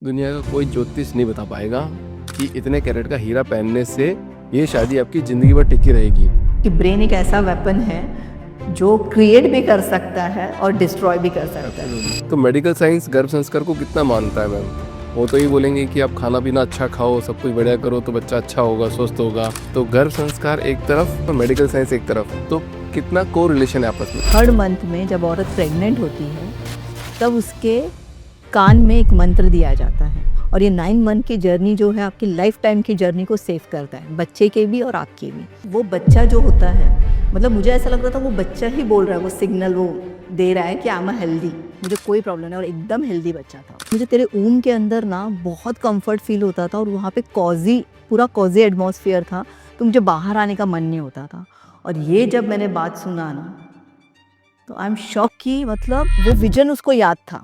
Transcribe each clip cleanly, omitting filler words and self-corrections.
दुनिया का कोई ज्योतिष नहीं बता पाएगा कि इतने कैरेट का हीरा पहनने से ये शादी आपकी जिंदगी भर टिकी रहेगी। कि ब्रेन एक ऐसा वेपन है जो क्रिएट भी कर सकता है और डिस्ट्रॉय भी कर सकता है। तो मेडिकल साइंस गर्भ संस्कार को कितना मानता है मैम? वो तो ये बोलेंगे कि आप खाना पीना अच्छा खाओ, सब कुछ बढ़िया करो तो बच्चा अच्छा होगा, स्वस्थ होगा। तो गर्भ संस्कार एक तरफ और मेडिकल साइंस एक तरफ, तो कितना को रिलेशन है आपस में? थर्ड मंथ में जब औरत प्रेग्नेंट होती है तब उसके कान में एक मंत्र दिया जाता है और ये 9 मंथ की जर्नी जो है आपकी लाइफ टाइम की जर्नी को सेव करता है, बच्चे के भी और आपके भी। वो बच्चा जो होता है, मतलब मुझे ऐसा लग रहा था वो बच्चा ही बोल रहा है, वो सिग्नल वो दे रहा है कि आई एम हेल्दी, मुझे कोई प्रॉब्लम नहीं, और एकदम हेल्दी बच्चा था। मुझे तेरे ऊन के अंदर ना बहुत कंफर्ट फील होता था और वहाँ पे पूरा कॉजी एटमॉस्फेयर था, तो मुझे बाहर आने का मन नहीं होता था। और ये जब मैंने बात सुना ना तो आई एम शॉक कि मतलब वो विजन उसको याद था।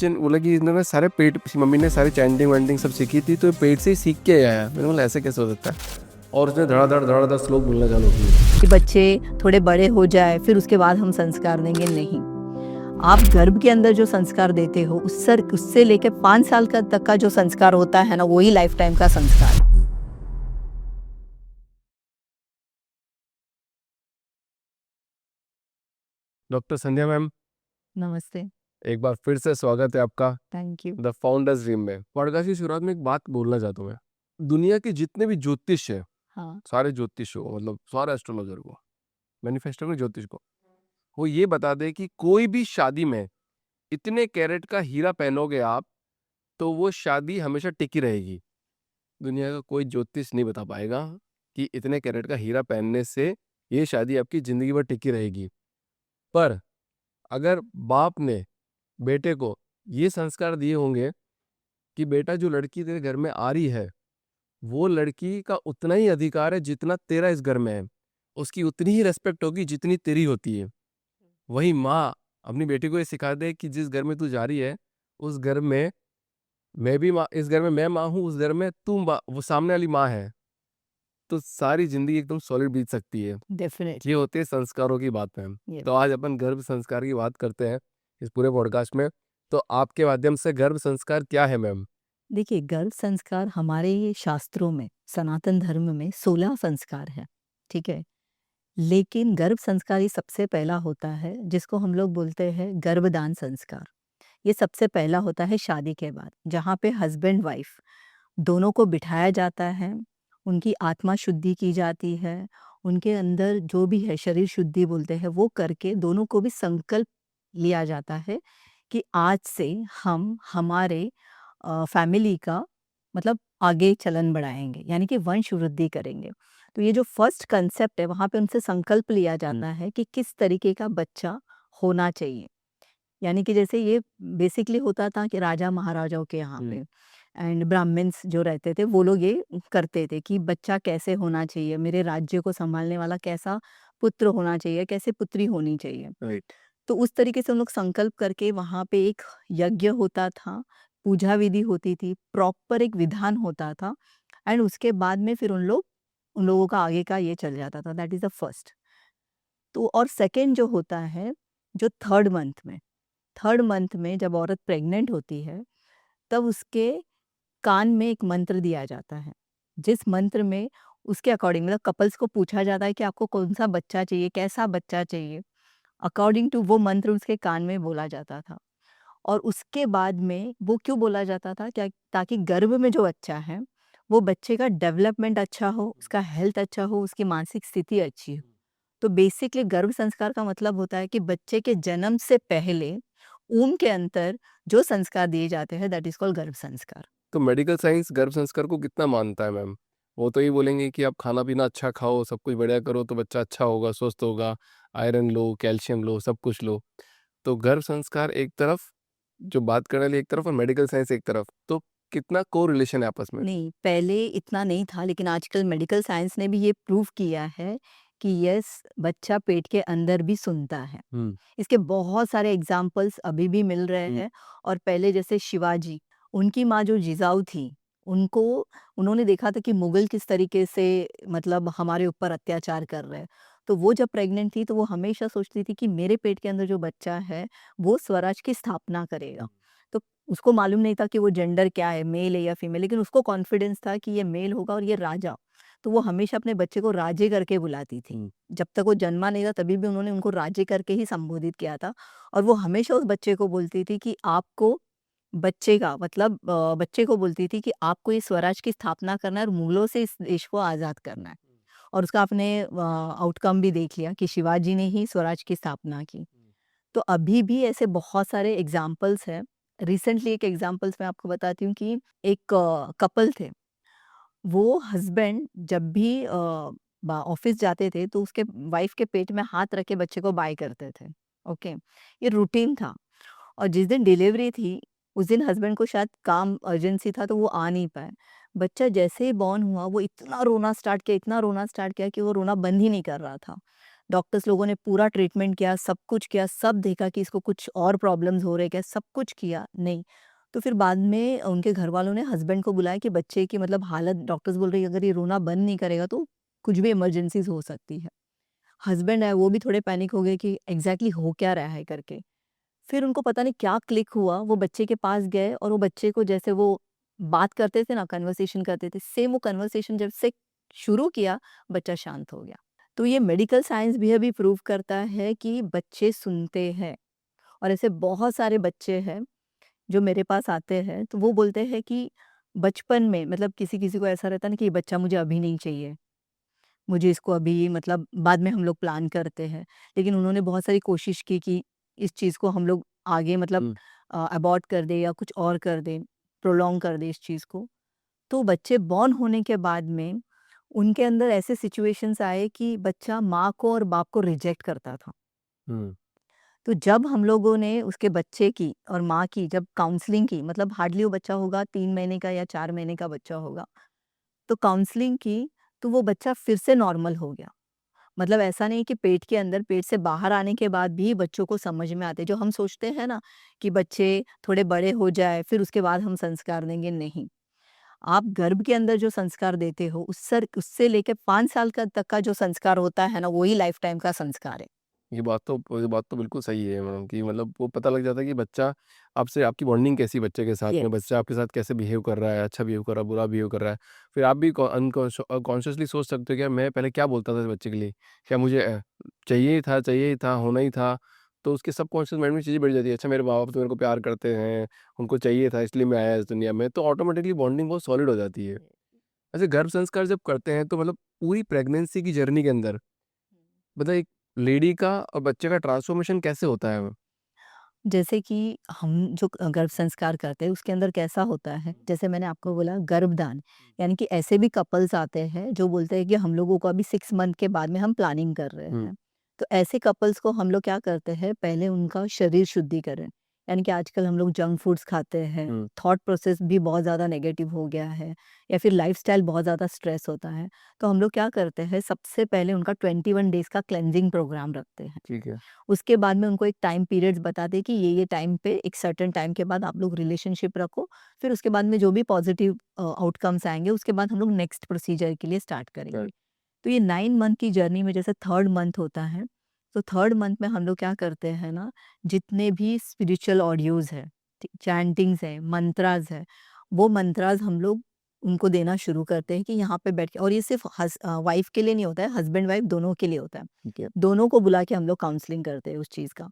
बोला कि इन्होंने सारे पेट, मम्मी ने सारी चैंटिंग वैंटिंग सब सीखी थी तो पेट से ही सीख के आया। मैंने बोला ऐसे कैसे हो सकता है? और उसने धड़ाधड़ श्लोक बोलना चालू किया कि बच्चे थोड़े बड़े हो जाए फिर उसके बाद हम संस्कार देंगे। नहीं, आप गर्भ के अंदर जो संस्कार देते हो उससे लेके 5 साल तक का जो संस्कार होता है ना, वही लाइफ टाइम का संस्कार है। डॉक्टर संध्या मैम, नमस्ते। एक बार फिर से स्वागत है आपका thank you. The founders dream में। पॉडकास्ट की शुरुआत में एक बात बोलना चाहता हूँ मैं। दुनिया के जितने भी ज्योतिष है, हाँ, सारे ज्योतिष को, मतलब सारे एस्ट्रोलॉजर को, मैनिफेस्टर को, ज्योतिष को, वो ये बता दे कि कोई भी शादी में इतने कैरेट का हीरा पहनोगे आप तो वो शादी हमेशा टिकी रहेगी। दुनिया का कोई ज्योतिष नहीं बता पाएगा कि इतने कैरेट का हीरा पहनने से ये शादी आपकी जिंदगी भर टिकी रहेगी। पर अगर बाप ने बेटे को ये संस्कार दिए होंगे कि बेटा जो लड़की तेरे घर में आ रही है वो लड़की का उतना ही अधिकार है जितना तेरा इस घर में है, उसकी उतनी ही रेस्पेक्ट होगी जितनी तेरी होती है। वही माँ अपनी बेटी को ये सिखा दे कि जिस घर में तू जा रही है उस घर में मैं भी माँ, इस घर में मैं माँ हूँ, उस घर में तू माँ, वो सामने वाली माँ है, तो सारी जिंदगी एकदम सॉलिड बीत सकती है। ये डेफिनेटली। होते हैं संस्कारों की बात मैम। ये तो आज अपन गर्भ संस्कार की बात करते हैं इस पूरे पॉडकास्ट में। तो आपके माध्यम से गर्भ संस्कार क्या है मैम? देखिए, गर्भ संस्कार हमारे ये शास्त्रों में, सनातन धर्म में 16 संस्कार है, ठीक है। लेकिन गर्भ संस्कार ये सबसे पहला होता है जिसको हम लोग बोलते हैं गर्भदान संस्कार। ये सबसे पहला होता है शादी के बाद, जहाँ पे हस्बैंड वाइफ दोनों को बिठाया जाता है, उनकी आत्मा शुद्धि की जाती है, उनके अंदर जो भी है शरीर शुद्धि बोलते हैं वो करके दोनों को भी संकल्प लिया जाता है कि आज से हम हमारे फैमिली का मतलब आगे चलन बढ़ाएंगे, यानी कि वंश वृद्धि करेंगे। तो ये जो फर्स्ट कंसेप्ट है वहाँ पे उनसे संकल्प लिया जाता है कि किस तरीके का बच्चा होना चाहिए। यानी कि जैसे ये बेसिकली होता था कि राजा महाराजाओं के यहाँ पे एंड ब्राह्मण्स जो रहते थे वो लोग ये करते थे कि बच्चा कैसे होना चाहिए, मेरे राज्य को संभालने वाला कैसा पुत्र होना चाहिए, कैसे पुत्री होनी चाहिए। राइट। तो उस तरीके से उन लोग संकल्प करके वहाँ पे एक यज्ञ होता था, पूजा विधि होती थी, प्रॉपर एक विधान होता था एंड उसके बाद में फिर उन लोगों का आगे का ये चल जाता था। That is the first. तो और सेकंड जो होता है, जो थर्ड मंथ में जब औरत प्रेग्नेंट होती है तब उसके कान में एक मंत्र दिया जाता है, जिस मंत्र में उसके अकॉर्डिंग मतलब कपल्स को पूछा जाता है कि आपको कौन सा बच्चा चाहिए, कैसा बच्चा चाहिए। अकॉर्डिंग टू वो मंत्र उसके कान में बोला जाता था। और उसके बाद में वो क्यों बोला जाता था, क्या ताकि गर्भ में जो बच्चा है वो बच्चे का डेवलपमेंट अच्छा हो, उसका हेल्थ अच्छा हो, उसकी मानसिक स्थिति अच्छी हो। तो बेसिकली गर्भ संस्कार का मतलब होता है कि बच्चे के जन्म से पहले ऊन के अंदर जो संस्कार दिए जाते हैं दैट इज कॉल्ड गर्भ संस्कार। तो मेडिकल साइंस गर्भ संस्कार को कितना मानता है मैम? वो तो ये बोलेंगे कि आप खाना पीना अच्छा खाओ, सब कुछ बढ़िया करो तो बच्चा अच्छा होगा, स्वस्थ होगा, आयरन लो, कैल्शियम लो, सब कुछ लो। तो गर्भ संस्कार एक तरफ, जो बात करने वाली एक तरफ, और मेडिकल साइंस एक तरफ, तो कितना को रिलेशन है आपस में? नहीं, पहले इतना नहीं था लेकिन आजकल मेडिकल साइंस ने भी ये प्रूव किया है कि यस, बच्चा पेट के अंदर भी सुनता है। हम्म। इसके बहुत सारे एग्जाम्पल्स अभी भी मिल रहे हैं। और पहले जैसे शिवाजी, उनकी माँ जो जिजाऊ थी, उनको उन्होंने देखा था कि मुगल किस तरीके से मतलब हमारे ऊपर अत्याचार कर रहे हैं। तो वो जब प्रेग्नेंट थी तो वो हमेशा सोचती थी कि मेरे पेट के अंदर जो बच्चा है वो स्वराज की स्थापना करेगा। तो उसको मालूम नहीं था कि वो जेंडर क्या है, मेल है या फीमेल, लेकिन उसको कॉन्फिडेंस था कि ये मेल होगा और ये राजा। तो वो हमेशा अपने बच्चे को राजे करके बुलाती थी। हुँ। जब तक वो जन्मा नहीं था तभी भी उन्होंने उनको राजे करके ही संबोधित किया था और वो हमेशा उस बच्चे को बोलती थी कि आपको बच्चे का मतलब बच्चे को बोलती थी कि आपको इस स्वराज की स्थापना करना है और मुगलों से इस देश को आज़ाद करना है। और उसका आपने आउटकम भी देख लिया कि शिवाजी ने ही स्वराज की स्थापना की। तो अभी भी ऐसे बहुत सारे एग्ज़ाम्पल्स हैं। रिसेंटली एक एग्ज़ाम्पल्स मैं आपको बताती हूँ कि एक कपल थे। वो हस्बैंड जब भी ऑफ़िस जाते थे तो उसके वाइफ़ के पेट में हाथ रख के बच्चे को बाय करते थे। ओके, ये रूटीन था। और जिस दिन डिलीवरी थी, उस दिन हस्बैंड को शायद काम अर्जेंसी था तो वो आ नहीं पाए। बच्चा जैसे ही बॉर्न हुआ वो इतना रोना स्टार्ट किया कि वो रोना बंद ही नहीं कर रहा था। डॉक्टर्स लोगों ने पूरा ट्रीटमेंट किया, सब कुछ किया, सब देखा कि इसको कुछ और प्रॉब्लम्स हो रहे हैं क्या, सब कुछ किया, नहीं। तो फिर बाद में उनके घरवालों ने हस्बैंड को बुलाया कि बच्चे की मतलब हालत डॉक्टर्स बोल रही है अगर ये रोना बंद नहीं करेगा तो कुछ भी इमरजेंसीज़ हो सकती है। हस्बैंड है वो भी थोड़े पैनिक हो गए कि एग्ज़ैक्टली हो क्या रहा है करके। फिर उनको पता नहीं क्या क्लिक हुआ, वो बच्चे के पास गए और वो बच्चे को जैसे वो बात करते थे ना, कन्वर्सेशन करते थे, सेम वो कन्वर्सेशन जब से शुरू किया, बच्चा शांत हो गया। तो ये मेडिकल साइंस भी अभी प्रूव करता है कि बच्चे सुनते हैं और ऐसे बहुत सारे बच्चे हैं, जो मेरे पास आते हैं, तो वो बोलते हैं कि बचपन में मतलब किसी-किसी को ऐसा रहता है ना कि ये बच्चा मुझे अभी नहीं चाहिए, मुझे इसको अभी मतलब बाद में हम लोग प्लान करते हैं। लेकिन उन्होंने बहुत सारी कोशिश की कि इस चीज़ को हम लोग आगे मतलब हुँ। अबॉर्ट कर दें या कुछ और कर दें, प्रोलॉन्ग कर दें इस चीज़ को। तो बच्चे बॉर्न होने के बाद में उनके अंदर ऐसे सिचुएशंस आए कि बच्चा माँ को और बाप को रिजेक्ट करता था। हुँ। तो जब हम लोगों ने उसके बच्चे की और माँ की जब काउंसलिंग की मतलब हार्डली वो बच्चा होगा 3 महीने का या 4 महीने का बच्चा होगा। तो काउंसलिंग की, तो वो बच्चा फिर से नॉर्मल हो गया। मतलब ऐसा नहीं कि पेट के अंदर पेट से बाहर आने के बाद भी बच्चों को समझ में आते। जो हम सोचते हैं ना कि बच्चे थोड़े बड़े हो जाए फिर उसके बाद हम संस्कार देंगे, नहीं। आप गर्भ के अंदर जो संस्कार देते हो उससे लेके 5 साल का तक का जो संस्कार होता है ना, वही लाइफ टाइम का संस्कार है। ये बात तो बिल्कुल सही है मैडम कि मतलब वो पता लग जाता है कि बच्चा आपसे आपकी बॉन्डिंग कैसी है बच्चे के साथ में, यस। बच्चा आपके साथ कैसे बिहेव कर रहा है, अच्छा बिहेव कर रहा है, बुरा बिहेव कर रहा है। फिर आप भी कॉन्शियसली सोच सकते हो कि यार मैं पहले क्या बोलता था इस बच्चे के लिए? क्या मुझे चाहिए ही था, होना ही था? तो उसके सबकॉन्शियस माइंड में चीज़ें बढ़ जाती है, अच्छा मेरे माँ-बाप तो मेरे को प्यार करते हैं, उनको चाहिए था इसलिए मैं आया इस दुनिया में, तो ऑटोमैटिकली बॉन्डिंग बहुत सॉलिड हो जाती है। ऐसे गर्भ संस्कार जब करते हैं तो मतलब पूरी प्रेगनेंसी की जर्नी के अंदर मतलब एक लेडी का और बच्चे का ट्रांसफॉर्मेशन कैसे होता है? जैसे कि हम जो गर्भ संस्कार करते हैं उसके अंदर कैसा होता है, जैसे मैंने आपको बोला गर्भदान, यानी कि ऐसे भी कपल्स आते हैं जो बोलते हैं कि हम लोगों को अभी 6 मंथ के बाद में हम प्लानिंग कर रहे हुँ, हैं। तो ऐसे कपल्स को हम लोग क्या करते हैं, पहले उनका शरीर शुद्धिकरण, यानी कि आजकल हम लोग जंक फूड्स खाते हैं, हुँ, थॉट प्रोसेस भी बहुत ज़्यादा नेगेटिव हो गया है या फिर लाइफ़स्टाइल बहुत ज़्यादा स्ट्रेस होता है। तो हम लोग क्या करते हैं, सबसे पहले उनका 21 डेज़ का क्लेंजिंग प्रोग्राम रखते हैं। ठीक है। उसके बाद में उनको एक टाइम पीरियड्स बता दें कि ये टाइम पे एक सर्टेन टाइम के बाद आप लोग रिलेशनशिप रखो। फिर उसके बाद में जो भी पॉजिटिव आउटकम्स आएँगे उसके बाद हम लोग नेक्स्ट प्रोसीजर के लिए स्टार्ट करेंगे। करेक्ट। तो ये 9 मंथ की जर्नी में जैसे 3rd मंथ होता है, तो 3rd मंथ में हम लोग क्या करते हैं ना, जितने भी स्पिरिचुअल ऑडियोज़ हैं, चैंटिंग्स हैं, मंत्रास हैं, वो मंत्रास हम लोग उनको देना शुरू करते हैं कि यहाँ पे बैठ के, और ये सिर्फ़ वाइफ़ के लिए नहीं होता है, हस्बैंड-वाइफ दोनों के लिए होता है। ठीक है। दोनों को बुला के हम लोग काउंसलिंग करते हैं उस चीज़ का।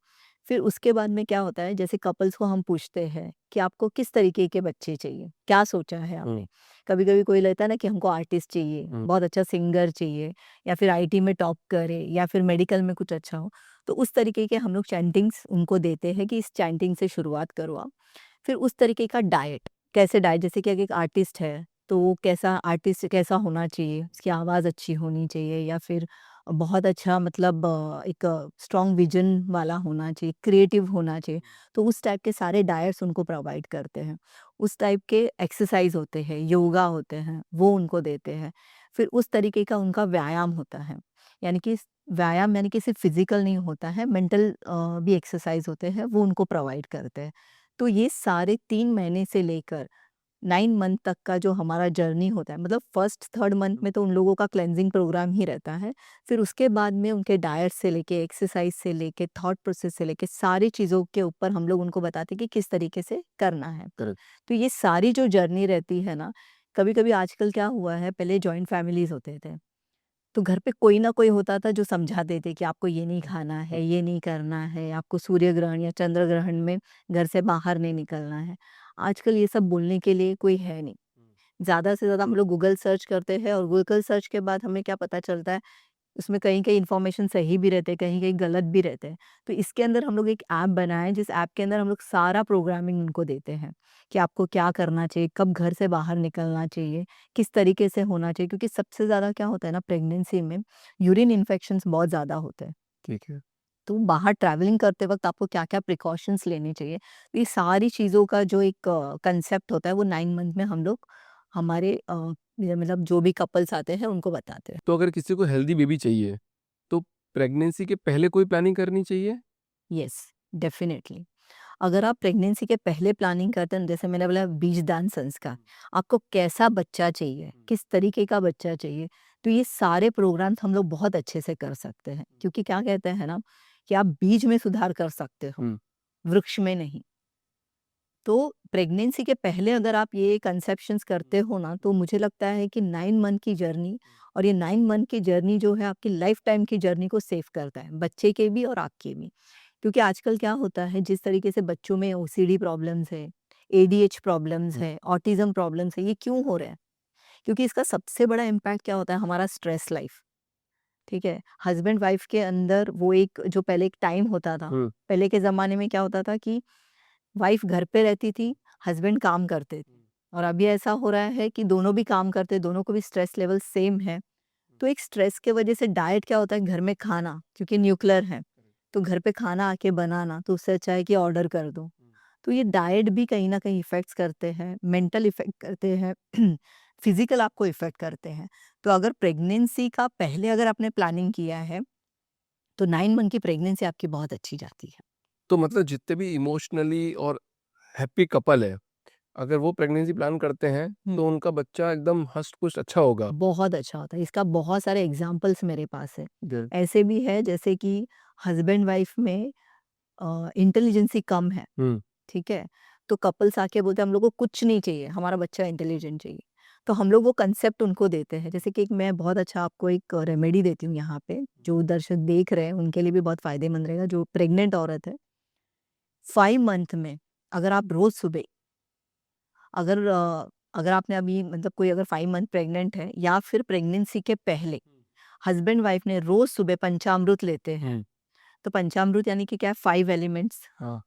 फिर उसके बाद में क्या होता है, जैसे कपल्स को हम पूछते हैं कि आपको किस तरीके के बच्चे चाहिए? क्या सोचा है हुँ, आपने? कभी-कभी कोई लगता है ना कि हमको आर्टिस्ट चाहिए, हुँ, बहुत अच्छा सिंगर चाहिए या फिर आईटी में टॉप करे या फिर मेडिकल में कुछ अच्छा हो। तो उस तरीके के हम लोग चैंटिंग्स उनको देते हैं कि इस चैंटिंग से शुरुआत करो आप। फिर उस तरीके का डाइट, कैसे डाइट, जैसे कि अगर एक आर्टिस्ट है, तो वो कैसा आर्टिस्ट कैसा होना चाहिए? उसकी आवाज़ अच्छी होनी चाहिए या फिर बहुत अच्छा मतलब एक स्ट्रॉन्ग विज़न वाला होना चाहिए, क्रिएटिव होना चाहिए। तो उस टाइप के सारे डायट्स उनको प्रोवाइड करते हैं। उस टाइप के एक्सरसाइज़ होते हैं, योगा होते हैं, वो उनको देते हैं। फिर उस तरीके का उनका व्यायाम होता है। यानी कि व्यायाम यानी कि सिर्फ़ फ़िज़िकल नहीं होता है, मेंटल भी एक्सरसाइज़ होते हैं, वो उनको प्रोवाइड करते हैं। तो ये सारे 3 महीने से लेकर 9 मंथ तक का जो हमारा जर्नी होता है, मतलब फर्स्ट 3rd मंथ में तो उन लोगों का क्लेंजिंग प्रोग्राम ही रहता है। फिर उसके बाद में उनके डाइट से लेके, एक्सरसाइज से लेके, थॉट प्रोसेस से लेके सारी चीज़ों के ऊपर हम लोग उनको बताते हैं कि किस तरीके से करना है। करेक्ट। तो ये सारी जो जर्नी रहती है ना, कभी-कभी आजकल क्या हुआ है, पहले जॉइंट फैमिलीज़ होते थे। तो घर पे कोई ना कोई होता था जो समझा देते कि आपको ये नहीं खाना है, ये नहीं करना है, आपको सूर्य ग्रहण या चंद्र ग्रहण में घर से बाहर नहीं निकलना है। आजकल ये सब बोलने के लिए कोई है नहीं। ज़्यादा से ज़्यादा हम लोग गूगल सर्च करते हैं और गूगल सर्च के बाद हमें क्या पता चलता है, उसमें कहीं-कहीं इन्फॉर्मेशन सही भी रहते हैं, कहीं-कहीं गलत भी रहते हैं। तो इसके अंदर हम लोग एक ऐप बनाए, जिस ऐप के अंदर हम लोग सारा प्रोग्रामिंग उनको देते हैं कि आपको क्या करना चाहिए, कब घर से बाहर निकलना चाहिए, किस तरीके से होना चाहिए। क्योंकि सबसे ज़्यादा क्या होता है ना, प्रेगनेंसी में यूरिन इन्फेक्शंस बहुत ज़्यादा होते हैं। ठीक है। तो बाहर ट्रैवलिंग करते वक़्त आपको क्या-क्या प्रिकॉशंस लेने चाहिए। तो ये सारी चीज़ों का जो एक कांसेप्ट होता है, वो 9 मंथ में हम लोग हमारे ये मतलब जो भी कपल्स आते हैं उनको बताते हैं। तो अगर किसी को हेल्दी बेबी चाहिए, तो प्रेगनेंसी के पहले कोई प्लानिंग करनी चाहिए? Yes, definitely. अगर आप प्रेगनेंसी के पहले प्लानिंग करते हैं, जैसे मैंने बोला बीजदान संस्कार, आपको कैसा बच्चा चाहिए, किस तरीके का बच्चा चाहिए, तो ये सारे प्रोग्राम्स हम लोग बहुत अच्छे से कर सकते हैं। क्योंकि क्या कहते हैं ना, कि आप बीज में सुधार कर सकते हो, हुँ। वृक्ष में नहीं। तो प्रेगनेंसी के पहले अगर आप ये कंसेप्शंस करते हो ना, तो मुझे लगता है कि 9 मंथ की जर्नी, और ये 9 मंथ की जर्नी जो है आपकी लाइफ टाइम की जर्नी को सेव करता है, बच्चे के भी और आपके भी। क्योंकि आजकल क्या होता है, जिस तरीके से बच्चों में ओसीडी प्रॉब्लम्स है, एडीएच प्रॉब्लम्स हुँ। है, ऑटिज्म प्रॉब्लम्स है, ये क्यों हो रहा है? क्योंकि इसका सबसे बड़ा इम्पैक्ट क्या होता है, हमारा स्ट्रेस लाइफ। ठीक है? हस्बैंड वाइफ के अंदर वो एक जो पहले एक टाइम होता था, हुँ। पहले के ज़माने में क्या होता था कि वाइफ घर पे रहती थी, हस्बैंड काम करते थे। और अभी ऐसा हो रहा है कि दोनों भी काम करते, दोनों को भी स्ट्रेस लेवल सेम है। तो एक स्ट्रेस के वजह से डाइट क्या होता है, घर में खाना, क्योंकि न्यूक्लियर है, तो घर पे खाना आके बनाना, तो उससे अच्छा है कि ऑर्डर कर दो। तो ये डाइट भी कहीं न कहीं इफ़ेक्ट्स करते हैं, मेंटल इफ़ेक्ट करते हैं, फिज़िकल आपको इफ़ेक्ट करते हैं। तो अगर प्रेगनेंसी का पहले अगर आपने प्लानिंग किया है, तो 9 मंथ की प्रेगनेंसी आपकी बहुत अच्छी जाती है। तो मतलब जितने भी इमोशनली और हैप्पी कपल है, अगर वो प्रेगनेंसी प्लान करते हैं, हुँ। तो उनका बच्चा एकदम हष्ट-पुष्ट अच्छा होगा। बहुत अच्छा होता है, इसका बहुत सारे एग्ज़ाम्पल्स मेरे पास है। ग ऐसे भी है जैसे कि हस्बैंड वाइफ में इंटेलिजेंसी कम है, हुँ। ठीक है? तो कपल्स आके बोलते हैं हम लोग को कुछ नहीं चाहिए, हमारा बच्चा इंटेलिजेंट चाहिए। तो हम लोग वो कांसेप्ट उनको देते हैं। जैसे कि एक मैं बहुत अच्छा आपको एक रेमेडी देती हूँ यहाँ पे, जो दर्शक देख रहे हैं उनके लिए भी बहुत फ़ायदेमंद रहेगा, जो प्रेग्नेंट औरत है। 5 मंथ में अगर आप रोज़ सुबह, अगर अगर आपने अभी मतलब कोई अगर 5 मंथ प्रेग्नेंट है या फिर प्रेगनेंसी के पहले हस्बैंड वाइफ ने रोज़ सुबह पंचामृत लेते हैं। हुँ। तो पंचामृत यानी कि क्या है, 5 एलिमेंट्स। हाँ।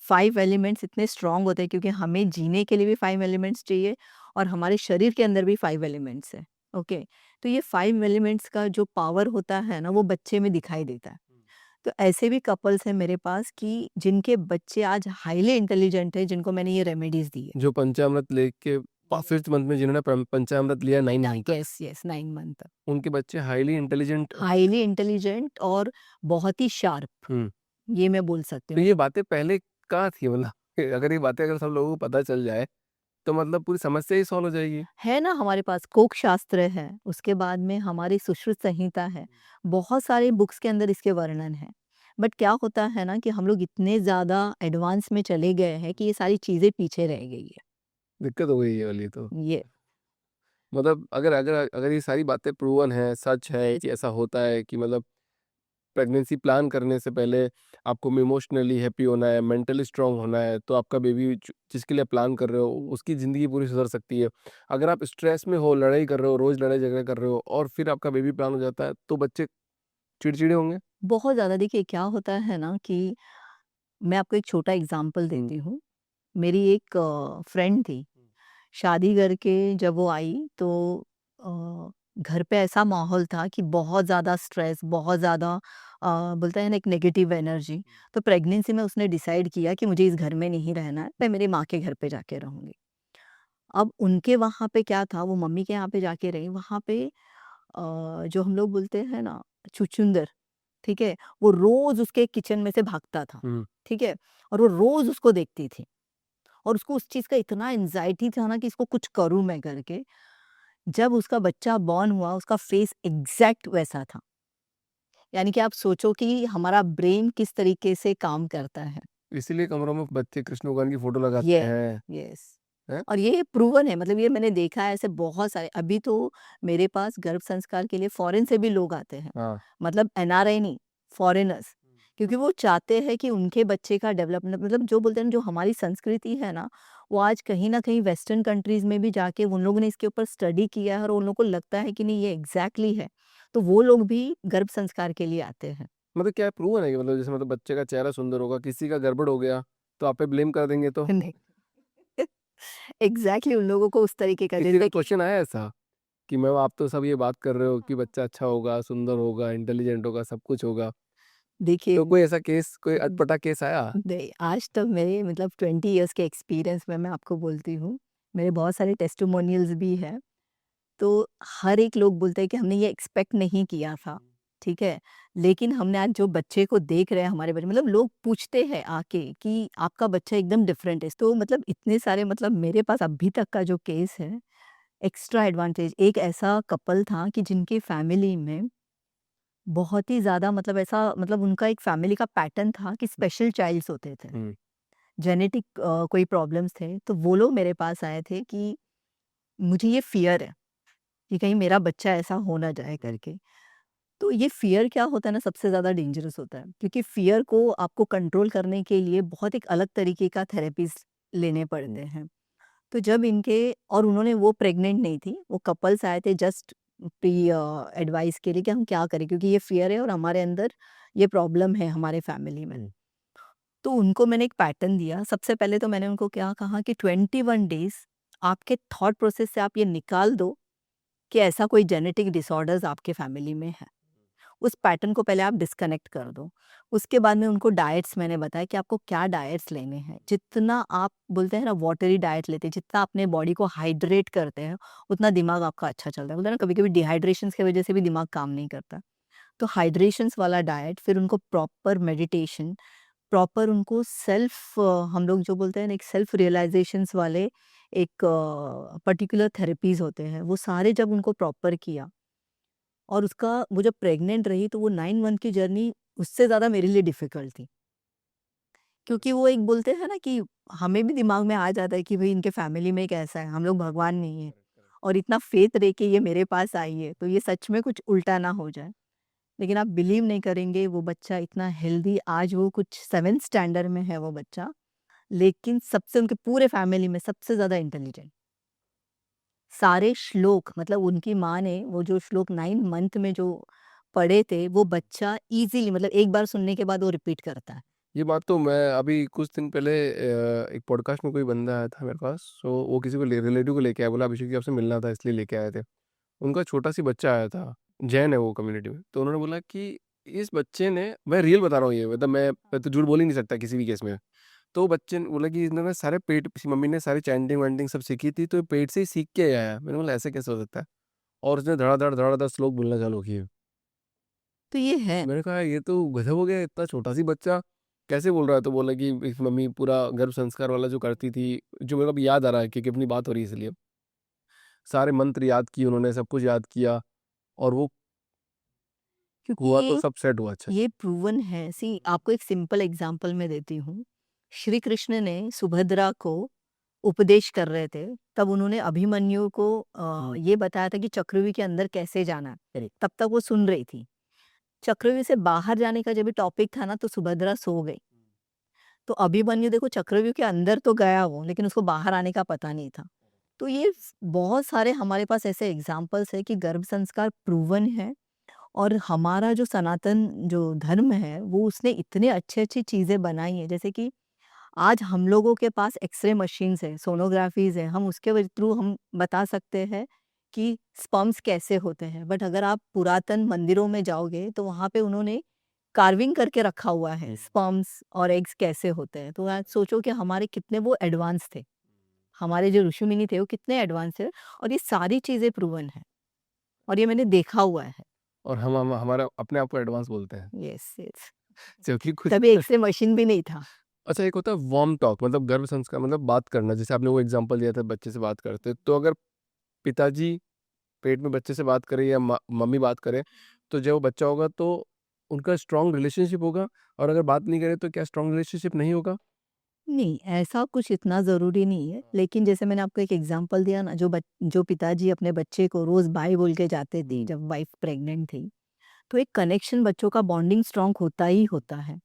5 एलिमेंट्स इतने स्ट्रॉन्ग होते हैं क्योंकि हमें जीने के लिए भी 5 एलिमेंट्स चाहिए और हमारे शरीर के अंदर भी 5 एलिमेंट्स हैं। ओके, तो ये 5 एलिमेंट्स का जो पावर होता है ना, वो बच्चे में दिखाई देता है। तो ऐसे भी कपल्स हैं मेरे पास कि जिनके बच्चे आज हाईली इंटेलिजेंट है, जिनको मैंने ये रेमेडीज दी है। जो पंचामृत लेके 5th मंथ में जिन्होंने पंचामृत लिया 9 मंथ तक, यस यस, 9 मंथ। उनके बच्चे हाइली इंटेलिजेंट। हाईली इंटेलिजेंट और बहुत ही शार्प, हुँ। ये मैं बोल सकती तो हूँ। ये बातें पहले कहाँ थी मतलब? अगर ये बातें अगर सब लोगों को पता चल जाए, तो मतलब पूरी समस्या ही सॉल्व हो जाएगी। है ना, हमारे पास कोक शास्त्र है, उसके बाद में हमारी सुश्रुत संहिता है, बहुत सारे बुक्स के अंदर इसके वर्णन है। बट क्या होता है ना कि हम लोग इतने ज़्यादा एडवांस में चले गए हैं कि ये सारी चीज़ें पीछे रह गई है। दिक्कत हो गई ये वाली तो। ये मतलब अगर अगर अगर ये सारी बातें प्रूवन है, सच है कि ऐसा होता है कि मतलब प्रेगनेंसी प्लान करने से पहले आपको इमोशनली हैप्पी होना है, मेंटली स्ट्रांग होना है, तो आपका बेबी जिसके लिए प्लान कर रहे हो, उसकी ज़िंदगी पूरी सुधर सकती है। अगर आप स्ट्रेस में हो, लड़ाई कर रहे हो, रोज़ लड़ाई झगड़े कर रहे हो और फिर आपका बेबी प्लान हो जाता है, तो बच्चे चिड़चिड़े होंगे। बहुत ज़्यादा, देखिए क्या होता है ना कि मैं आपको एक छोटा एग्ज़ाम्पल हुँ। देती हूँ। मेरी एक फ्रेंड थी, शादी करके जब वो आई तो घर पे ऐसा माहौल था कि बहुत ज़्यादा स्ट्रेस, बहुत ज़्यादा बोलते हैं ना एक नेगेटिव एनर्जी। तो प्रेगनेंसी में उसने डिसाइड किया कि मुझे इस घर में नहीं रहना है, मैं मेरी माँ के घर पे जाके रहूँगी। अब उनके वहाँ पे क्या था, वो मम्मी के यहाँ पे जाके रही, वहाँ पे जो हम लोग बोलते हैं ना छुछुंदर, ठीक है? वो रोज़ उसके किचन में से भागता था, हुँ। ठीक है? और वो रोज़ उसको देखती थी। और उसको उस चीज़ का इतना एंग्ज़ायटी था ना कि इसको कुछ करूँ मैं करके। जब उसका बच्चा बॉर्न हुआ, उसका फेस एग्ज़ैक्ट वैसा था। यानी कि आप सोचो कि हमारा ब्रेन किस तरीके से काम करता है। इसीलिए कमरों में बच्चे कृष्ण भगवान की फोटो लगाते ये हैं। यस। हैं? और ये प्रूवन है, मतलब ये मैंने देखा है ऐसे बहुत सारे। अभी तो मेरे पास गर्भ संस्कार के लिए फॉरेन से भी लोग आते हैं, हाँ। मतलब एनआरआई नहीं, फॉरेनर्स। क्योंकि वो चाहते हैं कि उनके बच्चे का डेवलपमेंट, मतलब जो बोलते हैं ना, जो हमारी संस्कृति है ना, वो आज कहीं ना कहीं वेस्टर्न कंट्रीज में भी जाके उन लोगों ने इसके ऊपर स्टडी किया है और उन लोगों को लगता है कि नहीं ये एग्जैक्टली है, तो वो लोग भी गर्भ संस्कार के लिए आते हैं। मतलब क्या प्रूवन है कि मतलब जैसे मतलब बच्चे का चेहरा सुंदर होगा, किसी का गड़बड़ हो गया तो आप पे ब्लेम कर देंगे तो? नहीं, एग्जैक्टली उन लोगों को उस तरीके का किसी का जैसे कि क्वेश्चन आया ऐसा कि मैम आप तो सब ये बात कर रहे हो कि बच्चा अच्छा होगा, सुंदर होगा, इंटेलिजेंट होगा, सब कुछ होगा, देखिए, तो कोई ऐसा केस, कोई अटपटा केस आया? नहीं, आज तक मेरे मतलब 20 इयर्स के एक्सपीरियंस में मैं आपको बोलती हूँ, मेरे बहुत सारे टेस्टिमोनियल्स भी हैं। तो हर एक लोग बोलते हैं कि हमने ये एक्सपेक्ट नहीं किया था, ठीक है? लेकिन हमने आज जो बच्चे को देख रहे हैं, हमारे बच्चे, मतलब लोग पूछते हैं आके कि आपका बच्चा एकदम डिफरेंट है। तो मतलब इतने सारे, मतलब मेरे पास अभी तक का जो केस है, एक्स्ट्रा एडवांटेज, एक ऐसा कपल था कि जिनकी फैमिली में बहुत ही ज़्यादा, मतलब ऐसा, मतलब उनका एक फैमिली का पैटर्न था कि स्पेशल चाइल्ड्स होते थे। हुँ। जेनेटिक कोई प्रॉब्लम्स थे, तो वो लोग मेरे पास आए थे कि मुझे ये फ़ियर है कि कहीं मेरा बच्चा ऐसा हो ना जाए करके। तो ये फ़ियर क्या होता है ना, सबसे ज़्यादा डेंजरस होता है, क्योंकि फ़ियर को आपको कंट्रोल करने के लिए बहुत एक अलग तरीके का थेरेपीज़ लेने पड़ते हैं। तो जब इनके, और उन्होंने, वो प्रेग्नेंट नहीं थी, वो कपल्स आए थे जस्ट प्री एडवाइस के लिए कि हम क्या करें, क्योंकि ये फ़ियर है और हमारे अंदर ये प्रॉब्लम है हमारे फैमिली में। हुँ। तो उनको मैंने एक पैटर्न दिया। सबसे पहले तो मैंने उनको क्या कहा कि 21 डेज़ आपके थॉट प्रोसेस से आप ये निकाल दो कि ऐसा कोई जेनेटिक डिसऑर्डर्स आपके फैमिली में है। उस पैटर्न को पहले आप डिस्कनेक्ट कर दो। उसके बाद में उनको डाइट्स मैंने बताया कि आपको क्या डाइट्स लेने हैं। जितना आप बोलते हैं ना वाटरी डाइट लेते हैं, जितना अपने बॉडी को हाइड्रेट करते हैं, उतना दिमाग आपका अच्छा चलता है। बोलते हैं ना कभी-कभी डिहाइड्रेशंस की वजह से भी दिमाग काम नहीं करता। तो हाइड्रेशंस वाला डाइट, फिर उनको प्रॉपर मेडिटेशन, प्रॉपर उनको सेल्फ, हम लोग जो बोलते हैं ना, एक सेल्फ रियलाइजेशंस वाले एक पर्टिकुलर थेरेपीज़ होते हैं, वो सारे जब उनको प्रॉपर किया, और उसका, वो जब प्रेग्नेंट रही तो वो 9 मंथ की जर्नी उससे ज़्यादा मेरे लिए डिफ़िकल्ट थी। क्योंकि वो एक बोलते हैं ना कि हमें भी दिमाग में आ जाता है कि भई इनके फैमिली में एक ऐसा है, हम लोग भगवान नहीं हैं, और इतना फ़ेथ रह के ये मेरे पास आई है, तो ये सच में कुछ उल्टा ना हो जाए। लेकिन आप बिलीव नहीं करेंगे, वो बच्चा इतना हेल्दी, आज वो कुछ 7th स्टैंडर्ड में है वो बच्चा, लेकिन सबसे, उनके पूरे फैमिली में सबसे ज़्यादा इंटेलिजेंट। सारे श्लोक, मतलब उनकी माँ ने वो जो श्लोक 9 मंथ में जो पढ़े थे, वो बच्चा ईज़िली, मतलब एक बार सुनने के बाद वो रिपीट करता है। ये बात तो मैं अभी कुछ दिन पहले एक पॉडकास्ट में कोई बंदा आया था मेरे पास, सो वो किसी को रिलेटिव को लेके आया, बोला अभिषेक जी आपसे मिलना था इसलिए लेके आए थे। उनका छोटा-सी बच्चा आया था, जैन है वो कम्युनिटी में। तो उन्होंने बोला कि इस बच्चे ने, मैं रियल बता रहा हूँ ये, मतलब मैं तो झूठ बोल ही नहीं सकता किसी भी केस में। तो बच्चे ने बोला कि इसने ना सारे पेट, इसकी मम्मी ने सारी चैंटिंग-वैंटिंग सब सीखी थी, तो ये पेट से ही सीख के आया है। मैंने बोला ऐसे कैसे हो सकता है? और उसने धड़ाधड़, धड़ाधड़ श्लोक बोलना चालू किए। तो ये है। मैंने कहा ये तो गज़ब हो गया, इतना छोटा-सी बच्चा कैसे बोल रहा है? तो बोला कि इसकी मम्मी पूरा गर्भ संस्कार वाला जो करती थी, जो मेरे को अभी याद आ रहा है क्योंकि अपनी बात हो रही है इसलिए। सारे मंत्र याद किए उन्होंने, सब कुछ याद किया और वो क्योंकि हुआ तो सब सेट हुआ अच्छे से। ये प्रूवन है। सी, आपको एक सिंपल एग्ज़ाम्पल मैं देती हूँ। श्री कृष्ण ने सुभद्रा को उपदेश कर रहे थे, तब उन्होंने अभिमन्यु को ये बताया था कि चक्रव्यूह के अंदर कैसे जाना है। तब तक वो सुन रही थी। चक्रव्यूह से बाहर जाने का जब भी टॉपिक था ना, तो सुभद्रा सो गई। तो अभिमन्यु देखो, चक्रव्यूह के अंदर तो गया वो, लेकिन उसको बाहर आने का पता नहीं था। तो ये बहुत सारे हमारे पास ऐसे एग्जाम्पल्स है कि गर्भ संस्कार प्रूवन है, और हमारा जो सनातन जो धर्म है, वो उसने इतने अच्छे अच्छी चीजें बनाई है। जैसे कि आज हम लोगों के पास एक्सरे मशीन्स है, सोनोग्राफीज है, हम उसके थ्रू हम बता सकते हैं कि स्पर्म्स कैसे होते हैं। बट अगर आप पुरातन मंदिरों में जाओगे, तो वहाँ पे उन्होंने कार्विंग करके रखा हुआ है स्पर्म्स और एग्स कैसे होते हैं। तो आज सोचो कि हमारे कितने वो एडवांस थे, हमारे जो ऋषि मुनि थे वो कितने एडवांस थे, और ये सारी चीजें प्रूवन है, और ये मैंने देखा हुआ है। और हम हमारा अपने आप को एडवांस बोलते हैं, यस, यस। क्योंकि कुछ तभी एक्सरे मशीन भी नहीं था। अच्छा, एक होता है वार्म टॉक, मतलब गर्भ संस्कार, मतलब बात करना, जैसे आपने वो एग्जांपल दिया था बच्चे से बात करते, तो अगर पिताजी पेट में बच्चे से बात करें या मम्मी बात करे, तो जब वो बच्चा होगा तो उनका स्ट्रॉन्ग रिलेशनशिप होगा, और अगर बात नहीं करे तो क्या स्ट्रॉन्ग रिलेशनशिप नहीं होगा? नहीं, ऐसा कुछ इतना ज़रूरी नहीं है, लेकिन जैसे मैंने आपको एक एग्ज़ाम्पल दिया ना, जो पिताजी अपने बच्चे को रोज़ बाय बोल के जाते थे जब वाइफ़ प्रेग्नेंट थी, तो एक कनेक्शन बच्चों का बॉन्डिंग स्ट्रॉन्ग होता ही होता है।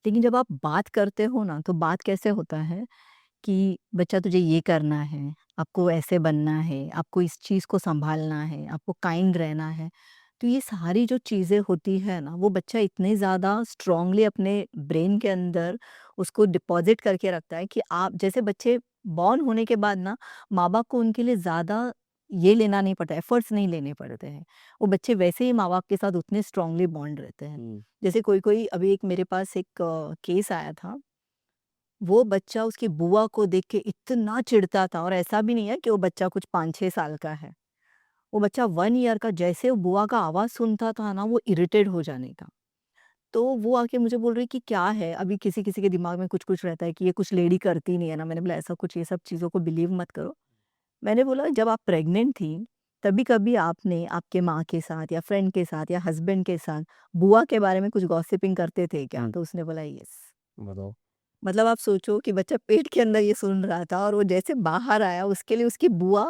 लेकिन जब आप बात करते हो ना, तो बात कैसे होता है कि बच्चा तुझे ये करना है, आपको ऐसे बनना है, आपको इस चीज़ को सँभालना है, आपको काइंड रहना है। तो ये सारी जो चीज़ें होती है ना, वो बच्चा इतने ज़्यादा स्ट्रॉन्गली अपने ब्रेन के अंदर उसको डिपॉज़िट करके रखता है कि आप जैसे बच्चे बॉर्न होने के बाद ना, माँ-बाप को उनके लिए ज़्यादा ये लेना नहीं पड़ता, एफ़र्ट्स नहीं लेने पड़ते हैं। वो बच्चे वैसे ही माँ-बाप के साथ उतने स्ट्रॉन्गली बॉन्ड रहते हैं। हुँ। जैसे कोई-कोई अभी एक मेरे पास एक केस आया था, वो बच्चा उसकी बुआ को देख के इतना चिढ़ता था, और ऐसा भी नहीं है कि वो बच्चा कुछ 5-6 साल का है। वो बच्चा 1 ईयर का, जैसे वो बुआ का आवाज़ सुनता था ना, वो इरिटेट हो जाने का। तो वो आके मुझे बोल रही कि क्या है? अभी किसी-किसी के दिमाग में कुछ-कुछ रहता है कि ये कुछ लेडी करती नहीं है ना। मैंने बोला ऐसा कुछ, ये सब चीज़ों को बिलीव मत करो। मैंने बोला जब आप प्रेग्नेंट थी, तभी कभी आपने आपके माँ के साथ या फ्रेंड के साथ या हस्बैंड के साथ बुआ के बारे में कुछ गॉसिपिंग करते थे क्या? हुँ। तो उसने बोला यस। बताओ। मतलब आप सोचो कि बच्चा पेट के अंदर ये सुन रहा था, और वो जैसे बाहर आया उसके लिए उसकी बुआ,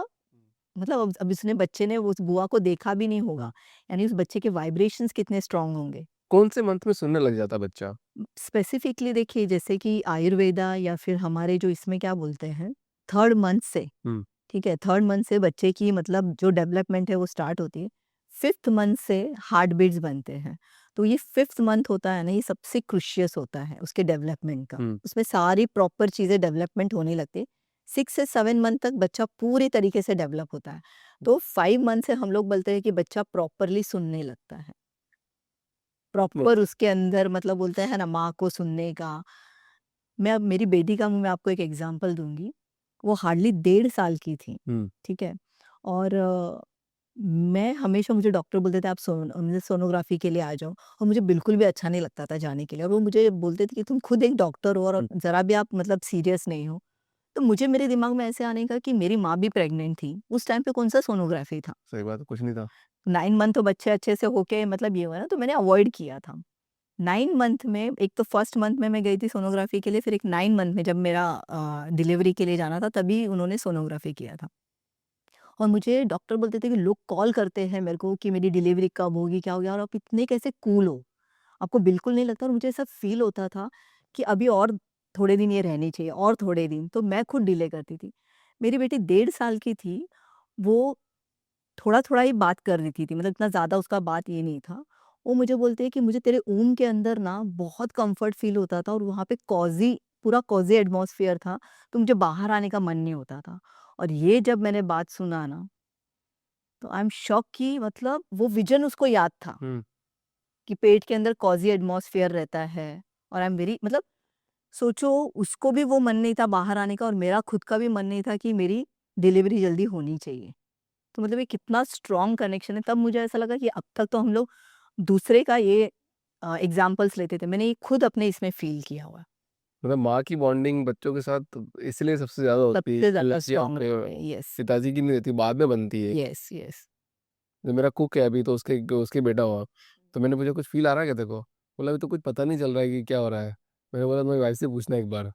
मतलब अब उसने बच्चे ने उस बुआ को देखा भी नहीं होगा। यानी उस बच्चे के वाइब्रेशंस कितने स्ट्रॉन्ग होंगे। कौन से मंथ में सुनने लग जाता बच्चा? स्पेसिफिकली देखिए, जैसे कि आयुर्वेदा या फिर हमारे जो इसमें क्या बोलते हैं, 3rd मंथ से, हुँ। ठीक है? 3rd मंथ से बच्चे की मतलब जो डेवलपमेंट है वो स्टार्ट होती है। 5th मंथ से हार्ट बीट्स बनते हैं। तो ये 5th मंथ होता है ना, ये सबसे क्रूशियस होता है उसके डेवलपमेंट का। हुँ। उसमें सारी प्रॉपर चीज़ें डेवलपमेंट होने लगती है। 6 से 7 मंथ तक बच्चा पूरे तरीके से डेवलप होता है। तो 5 मंथ से हम लोग बोलते हैं कि बच्चा प्रॉपरली सुनने लगता है। म प्रॉपर उसके अंदर मतलब बोलते हैं ना माँ को सुनने का। मैं अब मेरी बेटी का मैं आपको एक एग्ज़ाम्पल दूँगी। वो हार्डली 1.5 साल की थी, हुँ। ठीक है? और मैं हमेशा, मुझे डॉक्टर बोलते थे आप मुझे सोनोग्राफ़ी के लिए आ जाओ, और मुझे बिल्कुल भी अच्छा नहीं लगता था जाने के लिए, और वो मुझे बोलते थे कि तुम खुद एक डॉक्टर हो और हुँ। ज़रा भी आप मतलब सीरियस नहीं हो। तो मुझे मेरे दिमाग में ऐसे आने का कि मेरी माँ भी प्रेग्नेंट थी, उस टाइम पे कौन-सा सोनोग्राफ़ी था? सही बात है, कुछ नहीं था। 9 मंथ तो बच्चे अच्छे से होके मतलब ये हुआ ना, तो मैंने अवॉइड किया था। 9 मंथ में, एक तो फर्स्ट मंथ में मैं गई थी सोनोग्राफ़ी के लिए, फिर एक 9 मंथ में जब मेरा डिलीवरी के लिए जाना था, तभी उन्होंने सोनोग्राफ़ी किया था। और मुझे डॉक्टर बोलते थे कि लोग कॉल करते हैं मेरे को कि मेरी डिलीवरी कब होगी, क्या हो गया, और आप इतने कैसे कूल हो? आपको बिल्कुल नहीं लगता? और मुझे ऐसा फ़ील होता था कि अभी और थोड़े दिन ये रहनी चाहिए, और थोड़े दिन, तो मैं खुद डिले करती थी। मेरी बेटी 1.5 साल की थी, वो थोड़ा-थोड़ा ही बात कर रही थी, मतलब इतना ज़्यादा उसका बात ये नहीं था। वो मुझे बोलते हैं कि मुझे तेरे ऊन के अंदर ना बहुत कम्फ़र्ट फ़ील होता था, और वहाँ पे पूरा कॉज़ी एटमॉस्फ़ियर था, तो मुझे बाहर आने का मन नहीं होता था। और ये जब मैंने बात सुना ना, तो आई एम शॉक्ड कि मतलब वो विज़न उसको याद था हुँ। कि पेट के अंदर कॉज़ी एटमॉस्फ़ियर रहता है, और आई एम वेरी मतलब सोचो, उसको भी वो मन नहीं था बाहर आने का, और मेरा खुद का भी मन नहीं था कि मेरी डिलीवरी जल्दी होनी चाहिए। तो मतलब ये कितना स्ट्रॉन्ग कनेक्शन है। तब मुझे ऐसा लगा कि अब तक तो हम लोग दूसरे का ये एग्ज़ाम्पल्स लेते थे। मैंने ये खुद अपने इसमें फ़ील किया हुआ है। मतलब माँ की बॉन्डिंग बच्चों के साथ इसलिए सबसे ज़्यादा होती है, सबसे ज़्यादा जैसे स्ट्रॉन्ग आपके रहते हैं। यस, पिताजी की नहीं रहती, बाद में बनती है। Yes, yes. जो मेरा कुक है अभी, तो उसके बेटा हुआ, तो मैंने पूछा कुछ फ़ील आ रहा है क्या तेरे को? बोला अभी तो कुछ पता नहीं चल रहा है कि क्या हो रहा है। मैंने बोला तुम्हारी वाइफ़ से पूछना एक बार,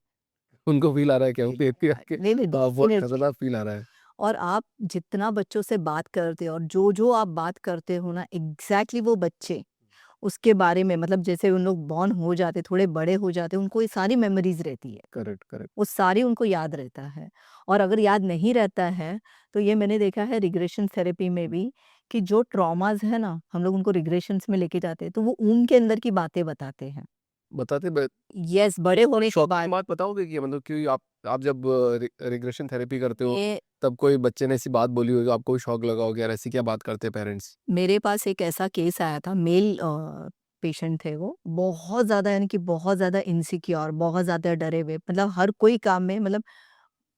उनको फ़ील आ रहा है क्या? वो देती है के नहीं, नहीं, तो आप बहुत डेफ़िनिटली। खतरनाक फ़ील आ रहा है। और आप जितना बच्चों से बात करते हो, और जो-जो आप बात करते हो ना, एग्ज़ैक्टली वो बच्चे उसके बारे में, मतलब जैसे उन लोग बॉर्न हो जाते, थोड़े बड़े हो जाते, उनको ये सारी मेमोरीज़ रहती है। Correct, correct. वो सारी उनको याद रहता है। और अगर याद नहीं रहता है, तो ये मैंने देखा है रिग्रेशन थेरेपी में भी, कि जो ट्रॉमाज़ है ना, हम लोग उनको रिग्रेशंस में लेके जाते हैं, तो वो ऊन के अंदर की बातें बताते हैं। बताते ब यस, बड़े होने के शॉकिंग बाद बात बताओगे कि मतलब कि आप जब रिग्रेशन थेरेपी करते हो, ये तब कोई बच्चे ने ऐसी बात बोली हो तो आपको भी शॉक लगा हो कि यार ऐसी क्या बात करते हैं पेरेंट्स? मेरे पास एक ऐसा केस आया था, मेल पेशेंट थे वो। बहुत ज़्यादा, यानी कि बहुत ज़्यादा इनसिक्योर, बहुत ज़्यादा डरे हुए, मतलब हर कोई काम में, मतलब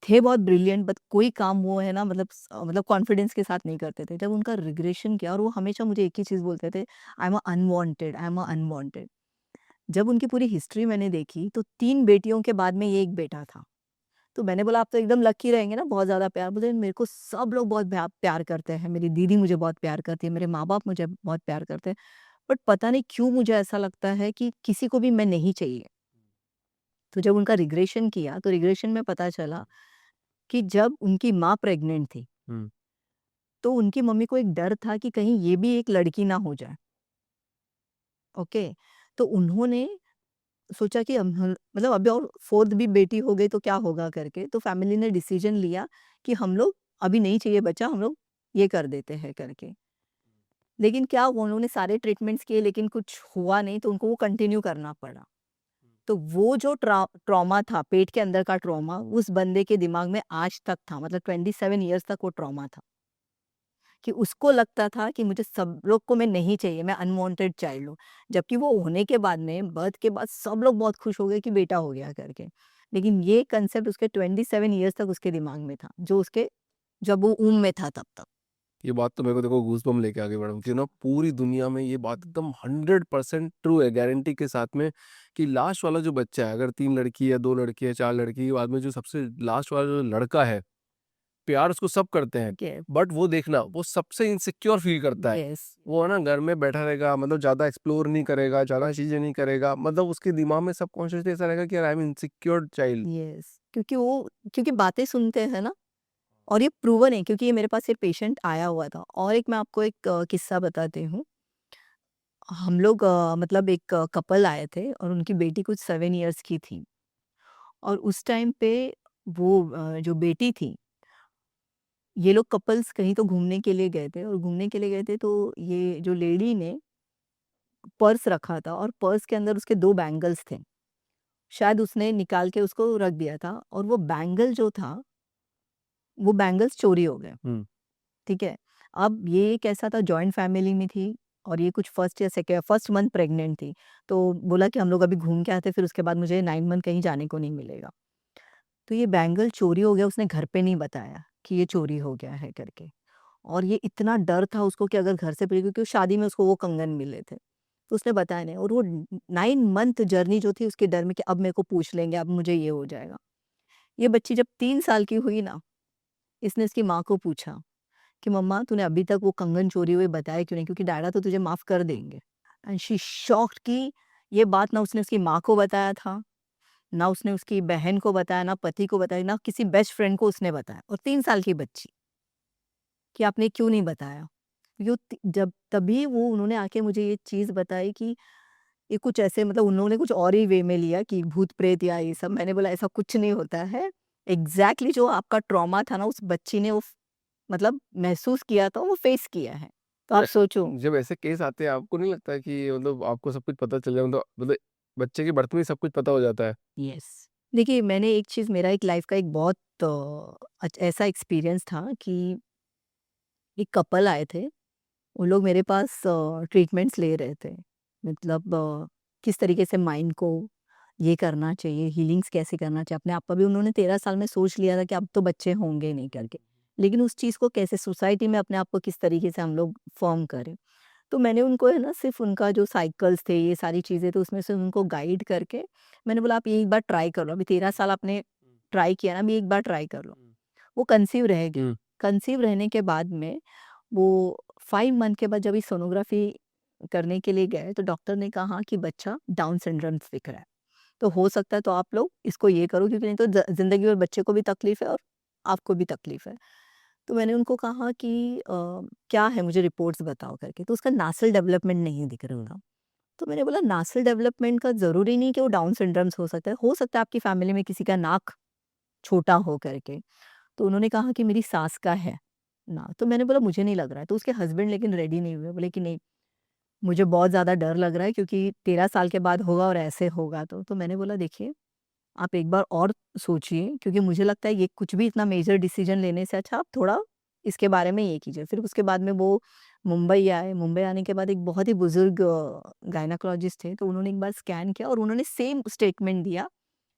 थे बहुत ब्रिलियंट, बट कोई काम वो है ना, मतलब मतलब कॉन्फिडेंस के साथ नहीं करते थे। जब उनका रिग्रेशन किया, और वो हमेशा मुझे एक ही चीज़ बोलते थे, I am a unwanted, I am a unwanted. जब उनकी पूरी हिस्ट्री मैंने देखी तो 3 बेटियों के बाद में ये 1 बेटा था। तो मैंने बोला आप तो एकदम लकी रहेंगे ना, बहुत ज़्यादा प्यार। बोले मेरे को सब लोग बहुत प्यार करते हैं, मेरी दीदी मुझे बहुत प्यार करती है, मेरे माँ-बाप मुझे बहुत प्यार करते हैं। बट पता नहीं क्यों मुझे ऐसा लगता है कि किसी को भी मैं नहीं चाहिए। तो जब उनका रिग्रेशन किया तो रिग्रेशन में पता चला कि जब उनकी माँ प्रेग्नेंट थी, हुँ। तो उनकी मम्मी को एक डर था कि कहीं ये भी एक लड़की ना हो जाए, ओके? तो उन्होंने सोचा कि मतलब अभी और 4th भी बेटी हो गई तो क्या होगा करके, तो फैमिली ने डिसीजन लिया कि हम लोग अभी नहीं चाहिए बच्चा, हम लोग ये कर देते हैं करके। लेकिन क्या हुआ, उन्होंने सारे ट्रीटमेंट्स किए लेकिन कुछ हुआ नहीं, तो उनको वो कंटिन्यू करना पड़ा। तो वो जो ट्रॉमा था, पेट के अंदर का ट्रॉमा, उस बंदे के दिमाग में आज तक था, मतलब 27 इयर्स तक वो ट्रॉमा था। कि उसको लगता था कि मुझे सब लोग को मैं नहीं चाहिए, मैं अनवांटेड चाइल्ड हूँ। जबकि वो होने के बाद में, बर्थ के बाद सब लोग बहुत खुश हो गए कि बेटा हो गया करके। लेकिन ये कांसेप्ट उसके 27 इयर्स तक उसके दिमाग में था, जो उसके जब वो ऊँम में था तब तक। ये बात तो मेरे को देखो गूज़बम्प लेके आ गई मैडम कि ना पूरी दुनिया में ये बात एकदम 100% ट्रू है गारंटी के साथ में कि लास्ट वाला जो बच्चा है अगर 3 लड़की है, 2 लड़की है, 4 लड़की के बाद में जो सबसे लास्ट वाला जो लड़का है, प्यार उसको सब करते हैं। यस, बट वो देखना वो सबसे इनसिक्योर फ़ील करता है। यस, वो है ना घर में बैठा रहेगा मतलब ज़्यादा एक्सप्लोर नहीं करेगा, ज़्यादा चीज़ें नहीं करेगा। मतलब उसके दिमाग में सबकॉन्शियसली ऐसा रहेगा कि यार I am insecure child. Yes. क्योंकि बातें सुनते हैं ना, और ये प्रूवन है क्योंकि ये मेरे पास ये पेशेंट आया हुआ था। और एक मैं आपको एक किस्सा बताती हूँ। हम लोग मतलब एक कपल आए थे और उनकी बेटी कुछ 7 इयर्स की थी। और उस टाइम पे वो जो बेटी थी, ये लोग कपल्स कहीं तो घूमने के लिए गए थे, और घूमने के लिए गए थे तो ये जो लेडी ने पर्स रखा था और पर्स के अंदर उसके 2 बैंगल्स थे। शायद उसने निकाल के उसको रख दिया था, और वो बैंगल जो था, वो बैंगल्स चोरी हो गए, हुँ। ठीक है? अब ये कैसा था, जॉइंट फैमिली में थी और ये कुछ फर्स्ट मंथ प्रेग्नेंट थी। तो बोला कि हम लोग अभी घूम के आते हैं, फिर उसके बाद मुझे 9 मंथ कहीं जाने को नहीं मिलेगा। तो ये बैंगल चोरी हो गया, उसने घर पे नहीं बताया कि ये चोरी हो गया है करके। और ये इतना डर था उसको कि अगर घर से क्योंकि शादी में उसको वो कंगन मिले थे। तो उसने बताया नहीं, और वो 9 मंथ जर्नी जो थी उसके डर में कि अब मेरे को पूछ लेंगे, अब मुझे ये हो जाएगा। ये बच्ची जब 3 साल की हुई ना, इसने इसकी माँ को पूछा कि मम्मा तूने अभी तक वो कंगन चोरी हुए बताया क्यों नहीं? क्योंकि डैडा तो तुझे माफ़ कर देंगे। एंड शी शॉक्ड कि ये बात ना उसने उसकी माँ को बताया था, ना उसने उसकी बहन को बताया, ना पति को बताया, ना किसी बेस्ट फ्रेंड को उसने बताया, और 3 साल की बच्ची कि आपने क्यों नहीं बताया? यो ति जब तभी वो उन्होंने आके मुझे ये चीज़ बताई कि ये कुछ ऐसे, मतलब उन्होंने कुछ और ही वे में लिया कि भूत-प्रेत या ये सब। मैंने बोला ऐसा कुछ नहीं होता है। एग्ज़ैक्टली जो आपका ट्रॉमा था ना, उस बच्ची ने वो मतलब महसूस किया था, वो फेस किया है। तो आप सोचो। जब ऐसे केस आते हैं आपको नहीं लगता कि मतलब आपको सब कुछ पता चल जाए मतलब बच्चे के बर्थ में ही सब कुछ पता हो जाता है? यस। देखिए, मैंने एक चीज़, मेरा एक लाइफ़ का एक बहुत ऐसा एक्सपीरियंस था कि एक कपल आए थे। वो लोग मेरे पास ट्रीटमेंट्स ले रहे थे। मतलब किस तरीके से माइंड को ये करना चाहिए, हीलिंग्स कैसे करना चाहिए। अपने आप का भी उन्होंने 13 साल में सोच लिया था कि अब तो बच्चे होंगे नहीं करके। लेकिन उस चीज़ को कैसे सोसाइटी में अपने आप को किस तरीके से हम लोग फ़ॉर्म करें। तो मैंने उनको है ना, सिर्फ़ उनका जो साइकिल्स थे, ये सारी चीज़ें, तो उसमें से उनको गाइड करके मैंने बोला आप ये एक बार ट्राई कर लो। अभी 13 साल आपने ट्राई किया ना, अभी एक बार ट्राई कर लो। वो कंसीव रह गई। हुँ। कंसीव रहने के बाद में वो 5 मंथ के बाद जब ये सोनोग्राफ़ी करने के लिए गए, तो डॉक्टर ने कहा कि बच्चा डाउन सिंड्रोम्स दिख रहा है। तो हो सकता है तो आप लोग इसको ये करो, क्योंकि नहीं तो ज़िंदगी भर बच्चे को भी तकलीफ़ है और आपको भी तकलीफ़ है। तो मैंने उनको कहा कि क्या है, मुझे रिपोर्ट्स बताओ करके। तो उसका नासल डेवलपमेंट नहीं दिख रहा था। तो मैंने बोला नासल डेवलपमेंट का ज़रूरी नहीं कि वो डाउन सिंड्रोम्स हो सकता है। हो सकता है आपकी फ़ैमिली में किसी का नाक छोटा हो करके। तो उन्होंने कहा कि मेरी सास का है ना। तो मैंने बोला मुझे नहीं लग रहा है। तो उसके हस्बैंड लेकिन रेडी नहीं हुए, बोले कि नहीं, मुझे बहुत ज़्यादा डर लग रहा है क्योंकि 13 साल के बाद होगा और ऐसे होगा तो। मैंने बोला देखिए, आप एक बार और सोचिए, क्योंकि मुझे लगता है ये कुछ भी इतना मेजर डिसीजन लेने से अच्छा आप थोड़ा इसके बारे में ये कीजिए। फिर उसके बाद में वो मुंबई आए। मुंबई आने के बाद एक बहुत ही बुजुर्ग गायनेकोलॉजिस्ट थे, तो उन्होंने एक बार स्कैन किया और उन्होंने सेम स्टेटमेंट दिया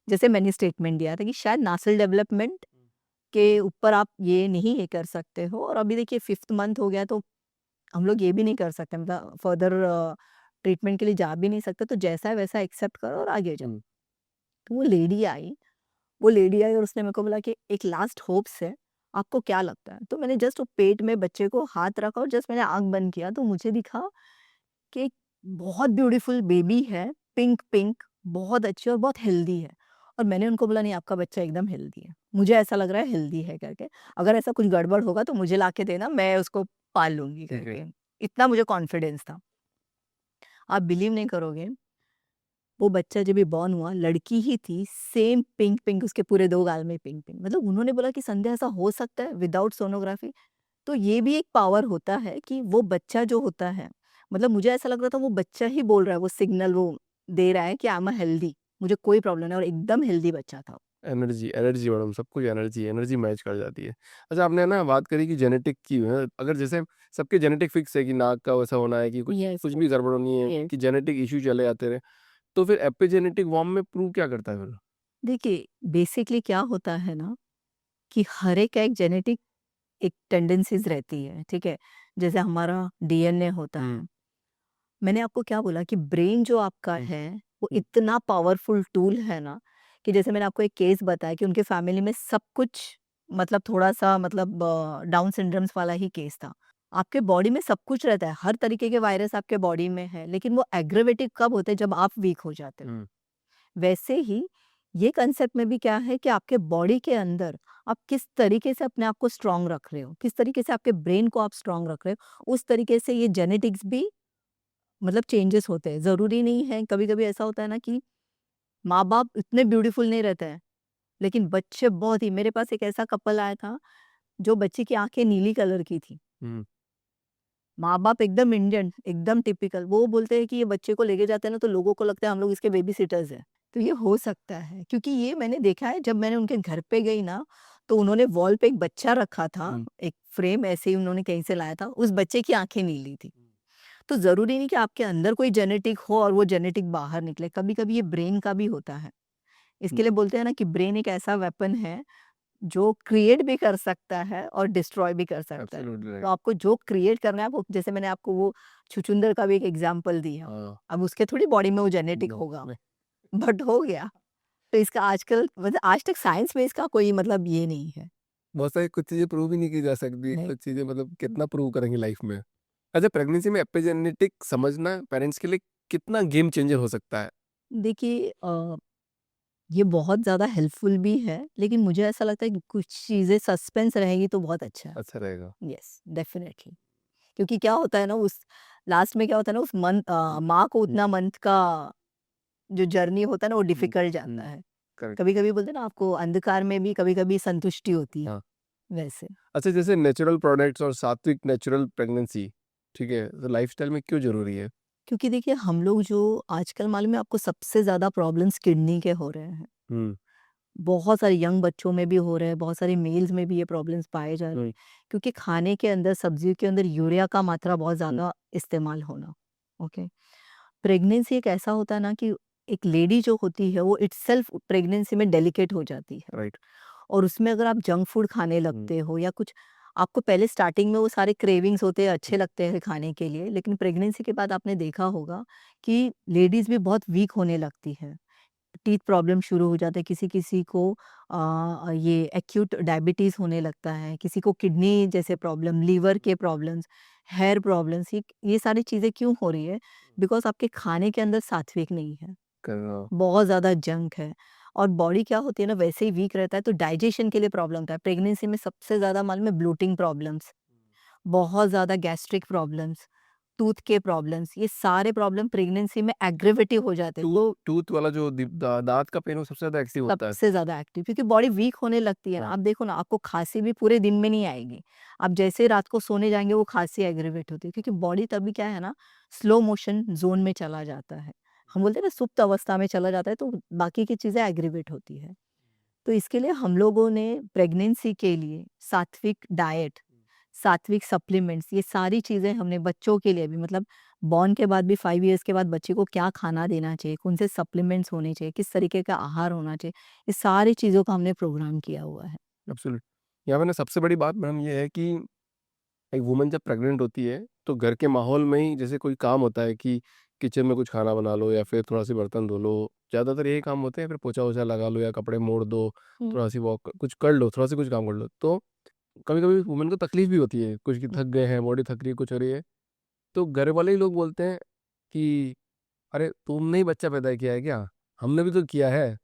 जैसे मैंने स्टेटमेंट दिया था कि शायद नासल डेवलपमेंट के ऊपर आप ये नहीं ये कर सकते हो। और अभी देखिए 5th मंथ हो गया, तो हम लोग ये भी नहीं कर सकते, मतलब फर्दर ट्रीटमेंट के लिए जा भी नहीं सकते, तो जैसा है वैसा एक्सेप्ट करो और आगे जाओ। हुँ। तो वो लेडी आई और उसने मेरे को बोला कि एक लास्ट होप्स है, आपको क्या लगता है? तो मैंने जस्ट वो पेट में बच्चे को हाथ रखा और जस्ट मैंने आँख बंद किया, तो मुझे दिखा कि एक बहुत ब्यूटीफुल बेबी है, पिंक-पिंक, बहुत अच्छी और बहुत हेल्दी है। और मैंने उनको बोला, नहीं आपका बच्चा एकदम हेल्दी है। मुझे ऐसा लग रहा है हेल्दी है करके। अगर ऐसा कुछ गड़बड़ होगा तो मुझे लाके देना, मैं उसको पाल लूँगी ठीक है। करके। इतना मुझे कॉन्फिडेंस था। आप बिलीव नहीं करोगे, वो बच्चा जब ये बॉर्न हुआ, लड़की ही थी, सेम पिंक-पिंक, उसके पूरे 2 गाल में पिंक-पिंक। मतलब उन्होंने बोला कि संध्या ऐसा हो सकता है विदाउट सोनोग्राफी? तो ये भी एक पावर होता है कि वो बच्चा जो होता है, मतलब मुझे ऐसा लग रहा था वो बच्चा ही बोल रहा है, वो सिग्नल वो दे रहा है कि आई एम अ हेल्दी, मुझे कोई प्रॉब्लम नहीं, और एकदम हेल्दी बच्चा था। एनर्जी एनर्जी मैडम, सब कुछ एनर्जी एनर्जी मैच कर जाती है। अच्छा, आपने ना बात करी कि जेनेटिक की है, अगर जैसे सबके जेनेटिक फिक्स है कि नाक का वैसा होना है कि कुछ यस, कुछ भी गड़बड़ होनी है यस। कि जेनेटिक इश्यू चले आते रहे, तो फिर एपिजेनेटिक वार्म में प्रूव क्या करता है फिर? देखिए, बेसिकली क्या होता है ना कि हर एक का एक जेनेटिक एक टेंडेंसीज़ रहती है, ठीक है? जैसे हमारा डीएनए होता हुँ, है। मैंने आपको क्या बोला कि ब्रेन जो आपका हुँ, है, वो हुँ, इतना पावरफुल टूल है ना, कि जैसे मैंने आपको एक केस बताया कि उनके फैमिली में सब कुछ मतलब थोड़ा-सा मतलब डाउन सिंड्रोम्स वाला ही केस था। आपके बॉडी में सब कुछ रहता है, हर तरीके के वायरस आपके बॉडी में है, लेकिन वो एग्रेवेटिव कब होते हैं? जब आप वीक हो जाते हो। हुँ, वैसे ही ये कंसेप्ट में भी क्या है कि आपके बॉडी के अंदर आप किस तरीके से अपने आप को स्ट्रॉन्ग रख रहे हो, किस तरीके से आपके ब्रेन को आप स्ट्रॉन्ग रख रहे हो, उस तरीके से ये जेनेटिक्स भी मतलब चेंजेस होते हैं। ज़रूरी नहीं है, कभी-कभी ऐसा होता है ना कि माँ-बाप इतने ब्यूटीफुल नहीं रहते हैं, लेकिन बच्चे बहुत ही, मेरे पास एक ऐसा कपल आया था, जो बच्चे की आँखें नीली कलर की थी। हुँ, माँ-बाप एकदम इंडियन, एकदम टिपिकल। वो बोलते हैं कि ये बच्चे को लेके जाते हैं ना, तो लोगों को लगता है हम लोग इसके बेबी सिटर्स हैं। तो ये हो सकता है, क्योंकि ये मैंने देखा है जब मैंने उनके घर पे गई ना, तो उन्होंने वॉल पे एक बच्चा रखा था, हुँ, एक फ्रेम ऐसे ही उन्होंने कहीं से लाया था, उस बच्चे की आँखें नीली थी। तो ज़रूरी नहीं कि आपके अंदर कोई जेनेटिक हो और वो जेनेटिक बाहर निकले, कभी-कभी ये ब्रेन का भी होता है। हुँ, इसके लिए बोलते हैं ना कि ब्रेन एक ऐसा वेपन है, जो क्रिएट भी कर सकता है और डिस्ट्रॉय भी कर सकता है। एब्सोल्यूटली तो राइट। आपको जो क्रिएट करना है, वो जैसे मैंने आपको वो छुचुंदर का भी एक एग्ज़ाम्पल दिया। हाँ, अब उसके थोड़ी बॉडी में वो जेनेटिक नो होगा, वे बट हो गया। तो इसका आजकल मतलब आज तक साइंस में इसका कोई मतलब ये नहीं है। बहुत सारी कुछ चीज़ें प्रूव ही नहीं की जा सकती, नहीं। कुछ चीज़ें मतलब कितना प्रूव करेंगे लाइफ में। अच्छा, प्रेगनेंसी में एपिजेनेटिक समझना पेरेंट्स के लिए कितना गेम चेंजर हो सकता है? देखिए ये बहुत ज़्यादा हेल्पफुल भी है, लेकिन मुझे ऐसा लगता है कि कुछ चीज़ें सस्पेंस रहेगी तो बहुत अच्छा है। अच्छा रहेगा। Yes, definitely. क्योंकि क्या होता है ना, उस लास्ट में क्या होता है ना, उस मंथ माँ को उतना मंथ का जो जर्नी होता है ना, वो हुँ, डिफ़िकल्ट जाता हुँ, है। करेक्ट, कभी-कभी बोलते हैं ना, आपको अंधकार में भी कभी-कभी संतुष्टि होती है, हाँ। वैसे। अच्छा, जैसे नेचुरल प्रोडक्ट्स और सात्विक नेचुरल प्रेगनेंसी, ठीक है? तो लाइफ़स्टाइल में क्यों ज़रूरी है? क्योंकि देखिए हम लोग जो आजकल मालूम है आपको, सबसे ज़्यादा प्रॉब्लम्स किडनी के हो रहे हैं। हुँ, बहुत सारे यंग बच्चों में भी हो रहे हैं, बहुत सारे मेल्स में भी ये प्रॉब्लम्स पाए जा रहे हुँ, हैं। क्योंकि खाने के अंदर, सब्जियों के अंदर यूरिया का मात्रा बहुत ज़्यादा इस्तेमाल होना, ओके। प्रेगनेंसी एक ऐसा होता है ना कि एक लेडी जो होती है, वो इटसेल्फ प्रेगनेंसी में डेलिकेट हो जाती है। राइट। और उसमें अगर आप जंक फूड खाने हुँ, लगते हो या कुछ, आपको पहले स्टार्टिंग में वो सारे क्रेविंग्स होते हैं, हुँ, अच्छे लगते हैं खाने के लिए, लेकिन प्रेगनेंसी के बाद आपने देखा होगा कि लेडीज़ भी बहुत वीक होने लगती है। टीथ प्रॉब्लम शुरू हो जाता है, किसी-किसी को ये एक्यूट डायबिटीज़ होने लगता है, किसी को किडनी जैसे प्रॉब्लम, लीवर के प्रॉब्लम्स, हेयर प्रॉब्लम्स, ये सारी चीज़ें क्यों हो रही है? बिकॉज़ आपके खाने के अंदर सात्विक नहीं है, करना बहुत ज़्यादा जंक है, और बॉडी क्या होती है ना, वैसे ही वीक रहता है, तो डाइजेशन के लिए प्रॉब्लम होता है। प्रेगनेंसी में सबसे ज़्यादा मालूम है ब्लोटिंग प्रॉब्लम्स, बहुत ज़्यादा गैस्ट्रिक प्रॉब्लम्स, टूथ के प्रॉब्लम्स, ये सारे प्रॉब्लम प्रेगनेंसी में एग्रेवेटिव हो जाते हैं। टूथ तो टूथ वाला जो दाँत का पेन वो सबसे ज़्यादा एक्टिव होता है। सबसे ज़्यादा एक्टिव, क्योंकि बॉडी वीक होने लगती है ना। हाँ, आप देखो ना, आपको खाँसी भी पूरे दिन में नहीं आएगी। आप जैसे ही रात को सोने जाएँगे, वो खाँसी एग्रीवेट होती है, क्योंकि बॉडी तभी क्या है ना, स्लो मोशन ज़ोन में चला जाता है। हम बोलते हैं ना, सुप्त अवस्था में चला जाता है, तो बाकी की चीज़ें एग्रीवेट होती है। तो इसके लिए हम लोगों ने प्रेगनेंसी के लिए सात्विक डाइट, सात्विक सप्लीमेंट्स, ये सारी चीज़ें हमने बच्चों के लिए भी, मतलब बॉर्न के बाद भी 5 इयर्स के बाद बच्चे को क्या खाना देना चाहिए, कौन से सप्लीमेंट्स होने चाहिए, किस तरीके का आहार होना चाहिए, ये सारी चीज़ों का हमने प्रोग्राम किया हुआ है। एब्सोल्यूट। यहाँ पे ना सबसे बड़ी बात मैडम ये है कि एक वुमन जब प्रेग्नेंट होती है, तो घर के माहौल में ही जैसे कोई काम होता है कि किचन में कुछ खाना बना लो या फिर थोड़ा-सी बर्तन धो लो, ज़्यादातर यही काम होते हैं, फिर पोछा-वोछा लगा लो या कपड़े मोड़ दो, हुँ, थोड़ा-सी वॉक कुछ कर लो, थोड़ा-सा कुछ काम कर लो। तो कभी-कभी वुमेन को तकलीफ़ भी होती है, कुछ कि हुँ। थक गए हैं, बॉडी थक रही है, कुछ हो रही है, तो घर वाले ही लोग बोलते हैं कि, "अरे! तुमने ही बच्चा पैदा किया है क्या? हमने भी तो किया है।"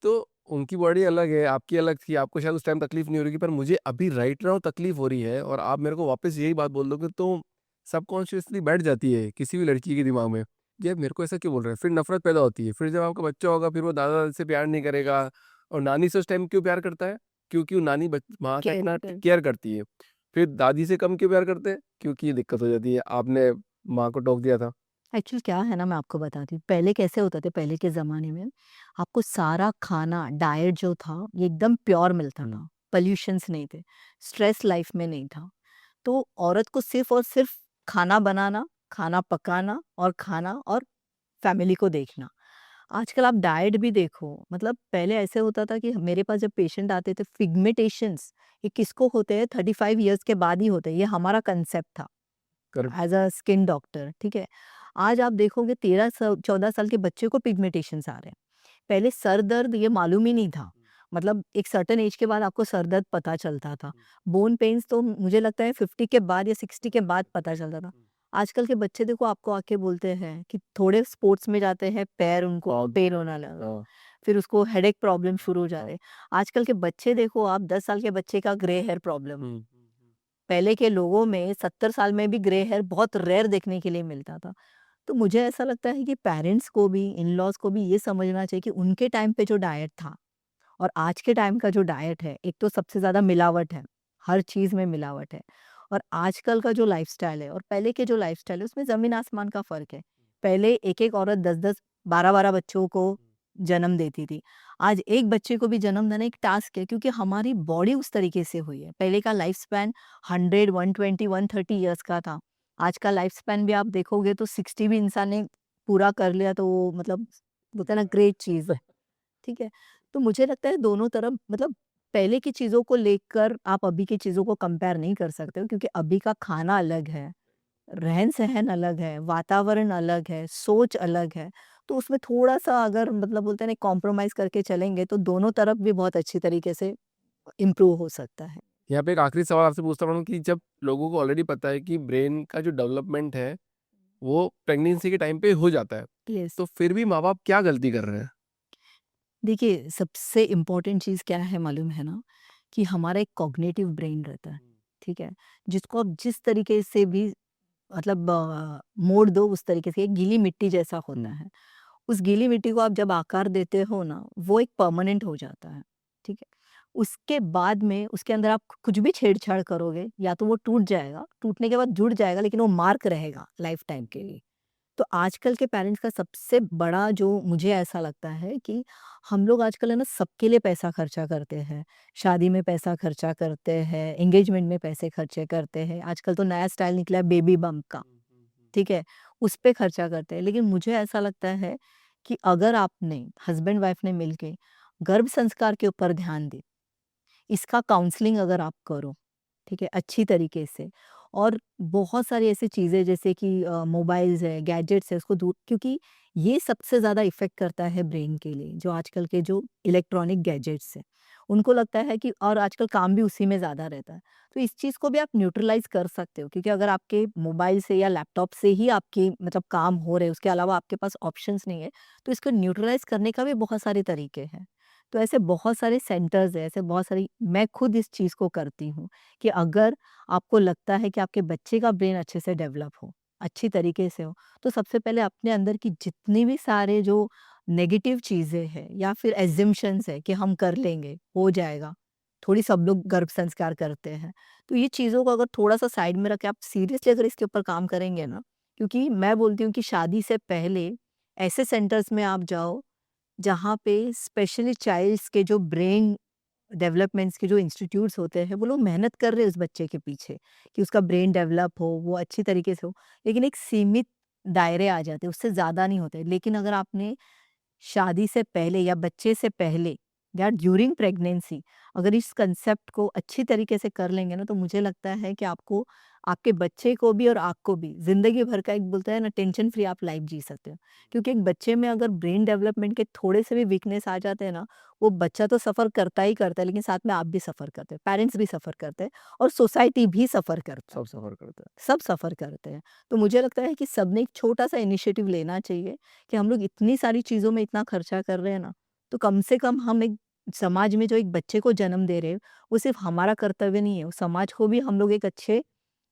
तो उनकी बॉडी अलग है, आपकी अलग थी, आपको शायद उस टाइम तकलीफ़ नहीं हो रही थी, पर मुझे अभी राइट नाउ तकलीफ़ हो रही है और आप मेरे को वापस यही बात बोल दोगे तो सबकॉन्शियसली बैठ जाती है किसी भी लड़की के दिमाग में, ये मेरे को ऐसा क्यों बोल रहा है? फिर नफ़रत पैदा होती है, फिर जब आपका बच्चा होगा फिर वो दादा-दादी से प्यार नहीं करेगा और नानी से उस टाइम क्यों प्यार करता है? क्योंकि वो नानी माँ का केयर इतना कर केयर करती है। फिर दादी से कम क्यों प्यार करते हैं? क्योंकि ये दिक्कत हो जाती है, आपने माँ को टोक दिया था। एक्चुअली क्या है ना मैं आपको बताती हूँ, पहले कैसे होता था पहले के ज़माने में, आपको सारा खाना डाइट जो था ये एकदम प्योर मिलता था, पॉल्यूशंस नहीं थे, स्ट्रेस लाइफ में नहीं था। तो औरत को सिर्फ़ और सिर्फ़ खाना बनाना, खाना पकाना और खाना और फैमिली को देखना। आजकल आप डाइट भी देखो, मतलब पहले ऐसे होता था कि मेरे पास जब पेशेंट आते थे पिगमेंटेशंस, ये किसको होते हैं 35 इयर्स के बाद ही होते हैं, ये हमारा कांसेप्ट था correct. As a skin doctor, ठीक है? आज आप देखोगे 13 स 14 साल के बच्चे को पिगमेंटेशंस आ रहे हैं। पहले सर दर्द ये मालूम ही नहीं था। मतलब एक सर्टेन एज के बाद आपको सर दर्द पता चलता था। बोन पेन्स तो मुझे लगता है 50 के बाद या 60 के बाद पता चलता था। आजकल के बच्चे देखो आपको आके बोलते हैं कि थोड़े स्पोर्ट्स में जाते हैं, पैर उनको हाँ, पेन होने लगा। हाँ, फिर उसको हेडेक प्रॉब्लम शुरू हो जा हाँ। रहे हैं। आजकल के बच्चे देखो आप 10 साल के बच्चे का ग्रे हेयर प्रॉब्लम। हुँ। पहले के लोगों में 70 साल में भी ग्रे हेयर बहुत रेयर देखने के लिए मिलता था। तो मुझे ऐसा लगता है कि पेरेंट्स को भी, इन-लॉज़ को भी ये समझना चाहिए कि उनके टाइम पे जो डाइट था और आज के टाइम का जो डाइट है, एक तो सबसे ज़्यादा मिलावट है, हर चीज़ में मिलावट है। और आजकल का जो लाइफ़स्टाइल है और पहले के जो लाइफ़स्टाइल है, उसमें ज़मीन-आसमान का फ़र्क है। पहले एक-एक औरत 10-10, 12-12 बच्चों को जन्म देती थी। आज एक बच्चे को भी जन्म देना एक टास्क है क्योंकि हमारी बॉडी उस तरीके से हुई है। पहले का लाइफ़ स्पैन 100, 120, 130 इयर्स का था। आज का लाइफ़ स्पैन भी आप देखोगे तो 60 भी इंसान ने पूरा कर लिया तो वो मतलब होता है ना ग्रेट चीज़ है, ठीक है? तो मुझे लगता है दोनों तरफ मतलब पहले की चीज़ों को लेकर आप अभी की चीज़ों को कंपेयर नहीं कर सकते हो क्योंकि अभी का खाना अलग है, रहन-सहन अलग है, वातावरण अलग है, सोच अलग है। तो उसमें थोड़ा-सा अगर मतलब बोलते हैं ना कॉम्प्रोमाइज़ करके चलेंगे तो दोनों तरफ भी बहुत अच्छी तरीके से इम्प्रूव हो सकता है। यहाँ पे एक आखिरी सवाल आपसे पूछता हूँ कि जब लोगों को ऑलरेडी पता है कि ब्रेन का जो डेवलपमेंट है, वो प्रेगनेंसी के टाइम पे हो जाता है, यस। तो फिर भी माँ-बाप क्या गलती कर रहे हैं? देखिए, सबसे इम्पोर्टेंट चीज़ क्या है मालूम है ना? कि हमारा एक कॉग्निटिव ब्रेन रहता है, ठीक है? जिसको आप जिस तरीके से भी मतलब मोड़ दो उस तरीके से एक गीली मिट्टी जैसा होता हुँ। है। उस गीली मिट्टी को आप जब आकार देते हो ना, वो एक परमानेंट हो जाता है, ठीक है? उसके बाद में उसके अंदर आप कुछ भी छेड़-छाड़ करोगे, या तो वो टूट जाएगा, टूटने के बाद जुड़ जाएगा लेकिन वो मार्क रहेगा लाइफ़ टाइम के लिए। तो आजकल के पेरेंट्स का सबसे बड़ा जो मुझे ऐसा लगता है कि हम लोग आजकल है ना सबके लिए पैसा खर्चा करते हैं। शादी में पैसा खर्चा करते हैं, एंगेजमेंट में पैसे खर्चे करते हैं। आजकल तो नया स्टाइल निकला है बेबी बम्प का, ठीक है? उस पे खर्चा करते हैं। लेकिन मुझे ऐसा लगता है कि अगर आपने हस्बैंड वाइफ ने मिलके गर्भ संस्कार के ऊपर ध्यान दें, इसका काउंसलिंग अगर आप करो, ठीक है, अच्छी तरीके से और बहुत सारी ऐसी चीज़ें जैसे कि मोबाइल्स है, गैजेट्स है, उसको दूर क्योंकि ये सबसे ज़्यादा इफ़ेक्ट करता है ब्रेन के लिए, जो आजकल के जो इलेक्ट्रॉनिक गैजेट्स हैं। उनको लगता है कि और आजकल काम भी उसी में ज़्यादा रहता है। तो इस चीज़ को भी आप न्यूट्रलाइज़ कर सकते हो क्योंकि अगर आपके मोबाइल से या लैपटॉप से ही आपकी मतलब काम हो रहे हैं, उसके अलावा आपके पास ऑप्शंस नहीं है, तो इसको न्यूट्रलाइज़ करने का भी बहुत सारे तरीके हैं। तो ऐसे बहुत सारे सेंटर्स हैं, ऐसे बहुत सारी मैं खुद इस चीज़ को करती हूँ कि अगर आपको लगता है कि आपके बच्चे का ब्रेन अच्छे से डेवलप हो, अच्छी तरीके से हो, तो सबसे पहले अपने अंदर की जितनी भी सारे जो नेगेटिव चीज़ें हैं या फिर अज़म्पशन्स है कि हम कर लेंगे, हो जाएगा, थोड़ी सब लोग गर्भ संस्कार करते हैं। तो ये चीज़ों को अगर थोड़ा-सा साइड में रख के आप सीरियसली अगर इसके ऊपर काम करेंगे ना, क्योंकि मैं बोलती हूँ कि शादी से पहले ऐसे सेंटर्स में आप जाओ जहाँ पे स्पेशली चाइल्ड्स के जो ब्रेन डेवलपमेंट्स के जो इंस्टीट्यूट्स होते हैं, वो लोग मेहनत कर रहे हैं उस बच्चे के पीछे कि उसका ब्रेन डेवलप हो, वो अच्छी तरीके से हो। लेकिन एक सीमित दायरे आ जाते हैं, उससे ज़्यादा नहीं होते। लेकिन अगर आपने शादी से पहले या बच्चे से पहले या ड्यूरिंग प्रेगनेंसी अगर इस कंसेप्ट को अच्छी तरीके से कर लेंगे ना, तो मुझे लगता है कि आपको, आपके बच्चे को भी और आपको भी ज़िंदगी भर का एक बोलते हैं ना टेंशन फ्री आप लाइफ जी सकते हो। क्योंकि एक बच्चे में अगर ब्रेन डेवलपमेंट के थोड़े से भी वीकनेस आ जाते हैं ना, वो बच्चा तो सफ़र करता ही करता है, लेकिन साथ में आप भी सफ़र करते हैं, पेरेंट्स भी सफ़र करते हैं और सोसाइटी भी सफ़र करता है। सब सफ़र करते हैं। सब सफ़र करते हैं। तो मुझे लगता है कि सबने एक छोटा-सा इनिशिएटिव लेना चाहिए कि हम लोग इतनी सारी चीज़ों में इतना खर्चा कर रहे हैं ना, तो कम से कम हम एक समाज में जो एक बच्चे को जन्म दे रहे हैं, वो सिर्फ़ हमारा कर्तव्य नहीं है, वो समाज को भी हम लोग एक अच्छे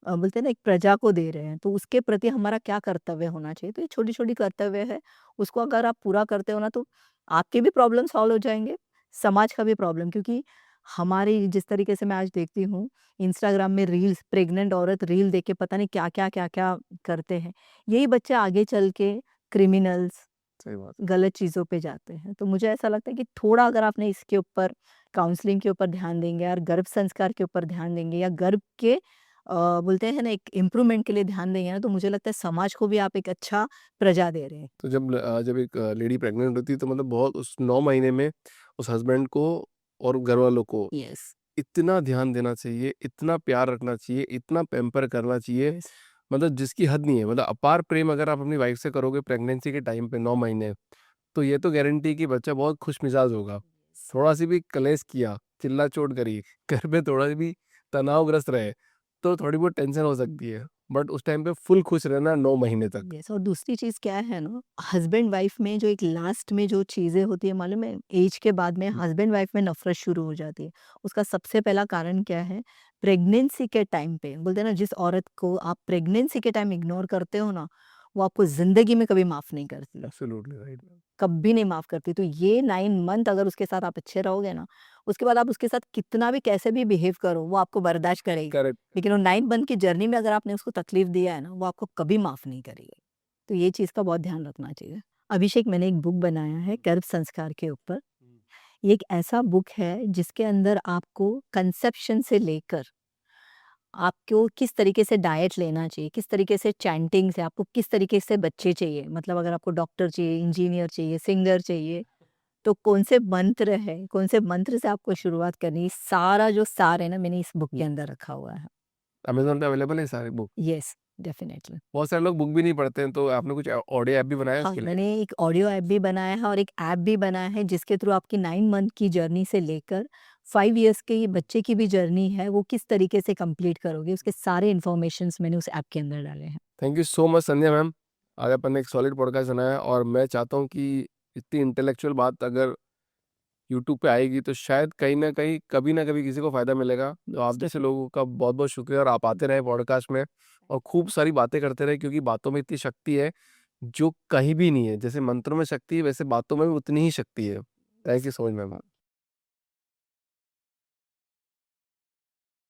बोलते हैं ना एक प्रजा को दे रहे हैं, तो उसके प्रति हमारा क्या कर्तव्य होना चाहिए। तो ये छोटी-छोटी कर्तव्य है, उसको अगर आप पूरा करते हो ना, तो आपके भी प्रॉब्लम सॉल्व हो जाएँगे, समाज का भी प्रॉब्लम, क्योंकि हमारी जिस तरीके से मैं आज देखती हूँ इंस्टाग्राम में रील्स, प्रेग्नेंट औरत रील देख के पता नहीं क्या-क्या, क्या-क्या करते हैं। यही बच्चे आगे चल के क्रिमिनल्स, सही बात। गलत चीज़ों पे जाते हैं। तो मुझे ऐसा लगता है कि थोड़ा अगर आपने इसके ऊपर काउंसलिंग के ऊपर ध्यान देंगे और गर्भ संस्कार के ऊपर ध्यान देंगे या गर्भ के बोलते हैं ना एक इम्प्रूवमेंट के लिए ध्यान देंगे ना, तो मुझे लगता है समाज को भी आप एक अच्छा प्रजा दे रहे हैं। तो जब एक लेडी प्रेग्नेंट होती है तो मतलब बहुत उस 9 महीने में उस हस्बैंड को और घरवालों को यस, इतना ध्यान देना चाहिए, इतना प्यार रखना चाहिए, इतना पैम्पर करना चाहिए, यस। मतलब जिसकी हद नहीं है। मतलब अपार प्रेम अगर आप अपनी वाइफ से करोगे प्रेगनेंसी के टाइम पे 9 महीने, तो ये तो गारंटी कि बच्चा बहुत खुशमिजाज होगा। थोड़ा-सी भी कलेश किया, चिल्ला-चोट करी, घर में थोड़ा भी तनावग्रस्त रहे, तो थोड़ी बहुत टेंशन हो सकती है। बट उस टाइम पे फुल खुश रहना 9 महीने तक। यस, और दूसरी चीज़ क्या है ना, हस्बैंड वाइफ में जो एक लास्ट में जो चीज़ें होती है मालूम है, एज के बाद में हस्बैंड वाइफ में नफ़रत शुरू हो जाती है। उसका सबसे पहला कारण क्या है, प्रेगनेंसी के टाइम पे बोलते हैं ना, जिस औरत को आप प्रेगनेंसी के टाइम इग्नोर करते हो ना, वो आपको ज़िंदगी में कभी माफ़ नहीं करती। Absolutely right. कभी नहीं माफ़ करती। तो ये 9 मंथ अगर उसके साथ आप अच्छे रहोगे ना, उसके बाद आप उसके साथ कितना भी कैसे भी बिहेव करो, वो आपको बर्दाश्त करेगी। करेक्ट। लेकिन वो 9 मंथ की जर्नी में अगर आपने उसको तकलीफ़ दिया है ना, वो आपको कभी माफ़ नहीं करेगी। तो ये चीज़ का बहुत ध्यान रखना चाहिए। अभिषेक, मैंने एक बुक बनाया है गर्भ संस्कार के ऊपर। ये एक ऐसा बुक है जिसके अंदर आपको कंसेप्शन से लेकर आपको किस तरीके से डाइट लेना चाहिए, किस तरीके से चैंटिंग से आपको किस तरीके से बच्चे चाहिए, मतलब अगर आपको डॉक्टर चाहिए, इंजीनियर चाहिए, सिंगर चाहिए, तो कौन से मंत्र है, कौन से मंत्र से आपको शुरुआत करनी है, सारा जो सार है ना, मैंने इस बुक के अंदर रखा हुआ है। अमेज़न पे अवेलेबल है सारी बुक। Yes, definitely. बहुत सारे लोग बुक भी नहीं पढ़ते हैं, तो आपने कुछ ऑडियो ऐप भी बनाया है हाँ, उसके लिए? मैंने एक ऑडियो ऐप भी बनाया है और एक ऐप भी बनाया है जिसके थ्रू आपकी 9 मंथ की जर्नी से लेकर 5 इयर्स के बच्चे की भी जर्नी है, वो किस तरीके से कंप्लीट करोगे, उसके सारे इन्फॉर्मेशंस मैंने उस ऐप के अंदर डाले हैं। Thank you so much Sandhya ma'am. आज अपन ने एक सॉलिड पॉडकास्ट बनाया और मैं चाहता हूँ कि इतनी इंटेलेक्चुअल बात अगर यूट्यूब पे आएगी तो शायद कहीं न कहीं, कभी न कभी किसी को फ़ायदा मिलेगा। तो आप जैसे लोगों का बहुत-बहुत शुक्रिया और आप आते रहें पॉडकास्ट में और खूब सारी बातें करते रहें, क्योंकि बातों में इतनी शक्ति है, जो कहीं भी नहीं है। जैसे मंत्रों में शक्ति है, वैसे बातों में भी उतनी ही शक्ति है। Thank you so much ma'am.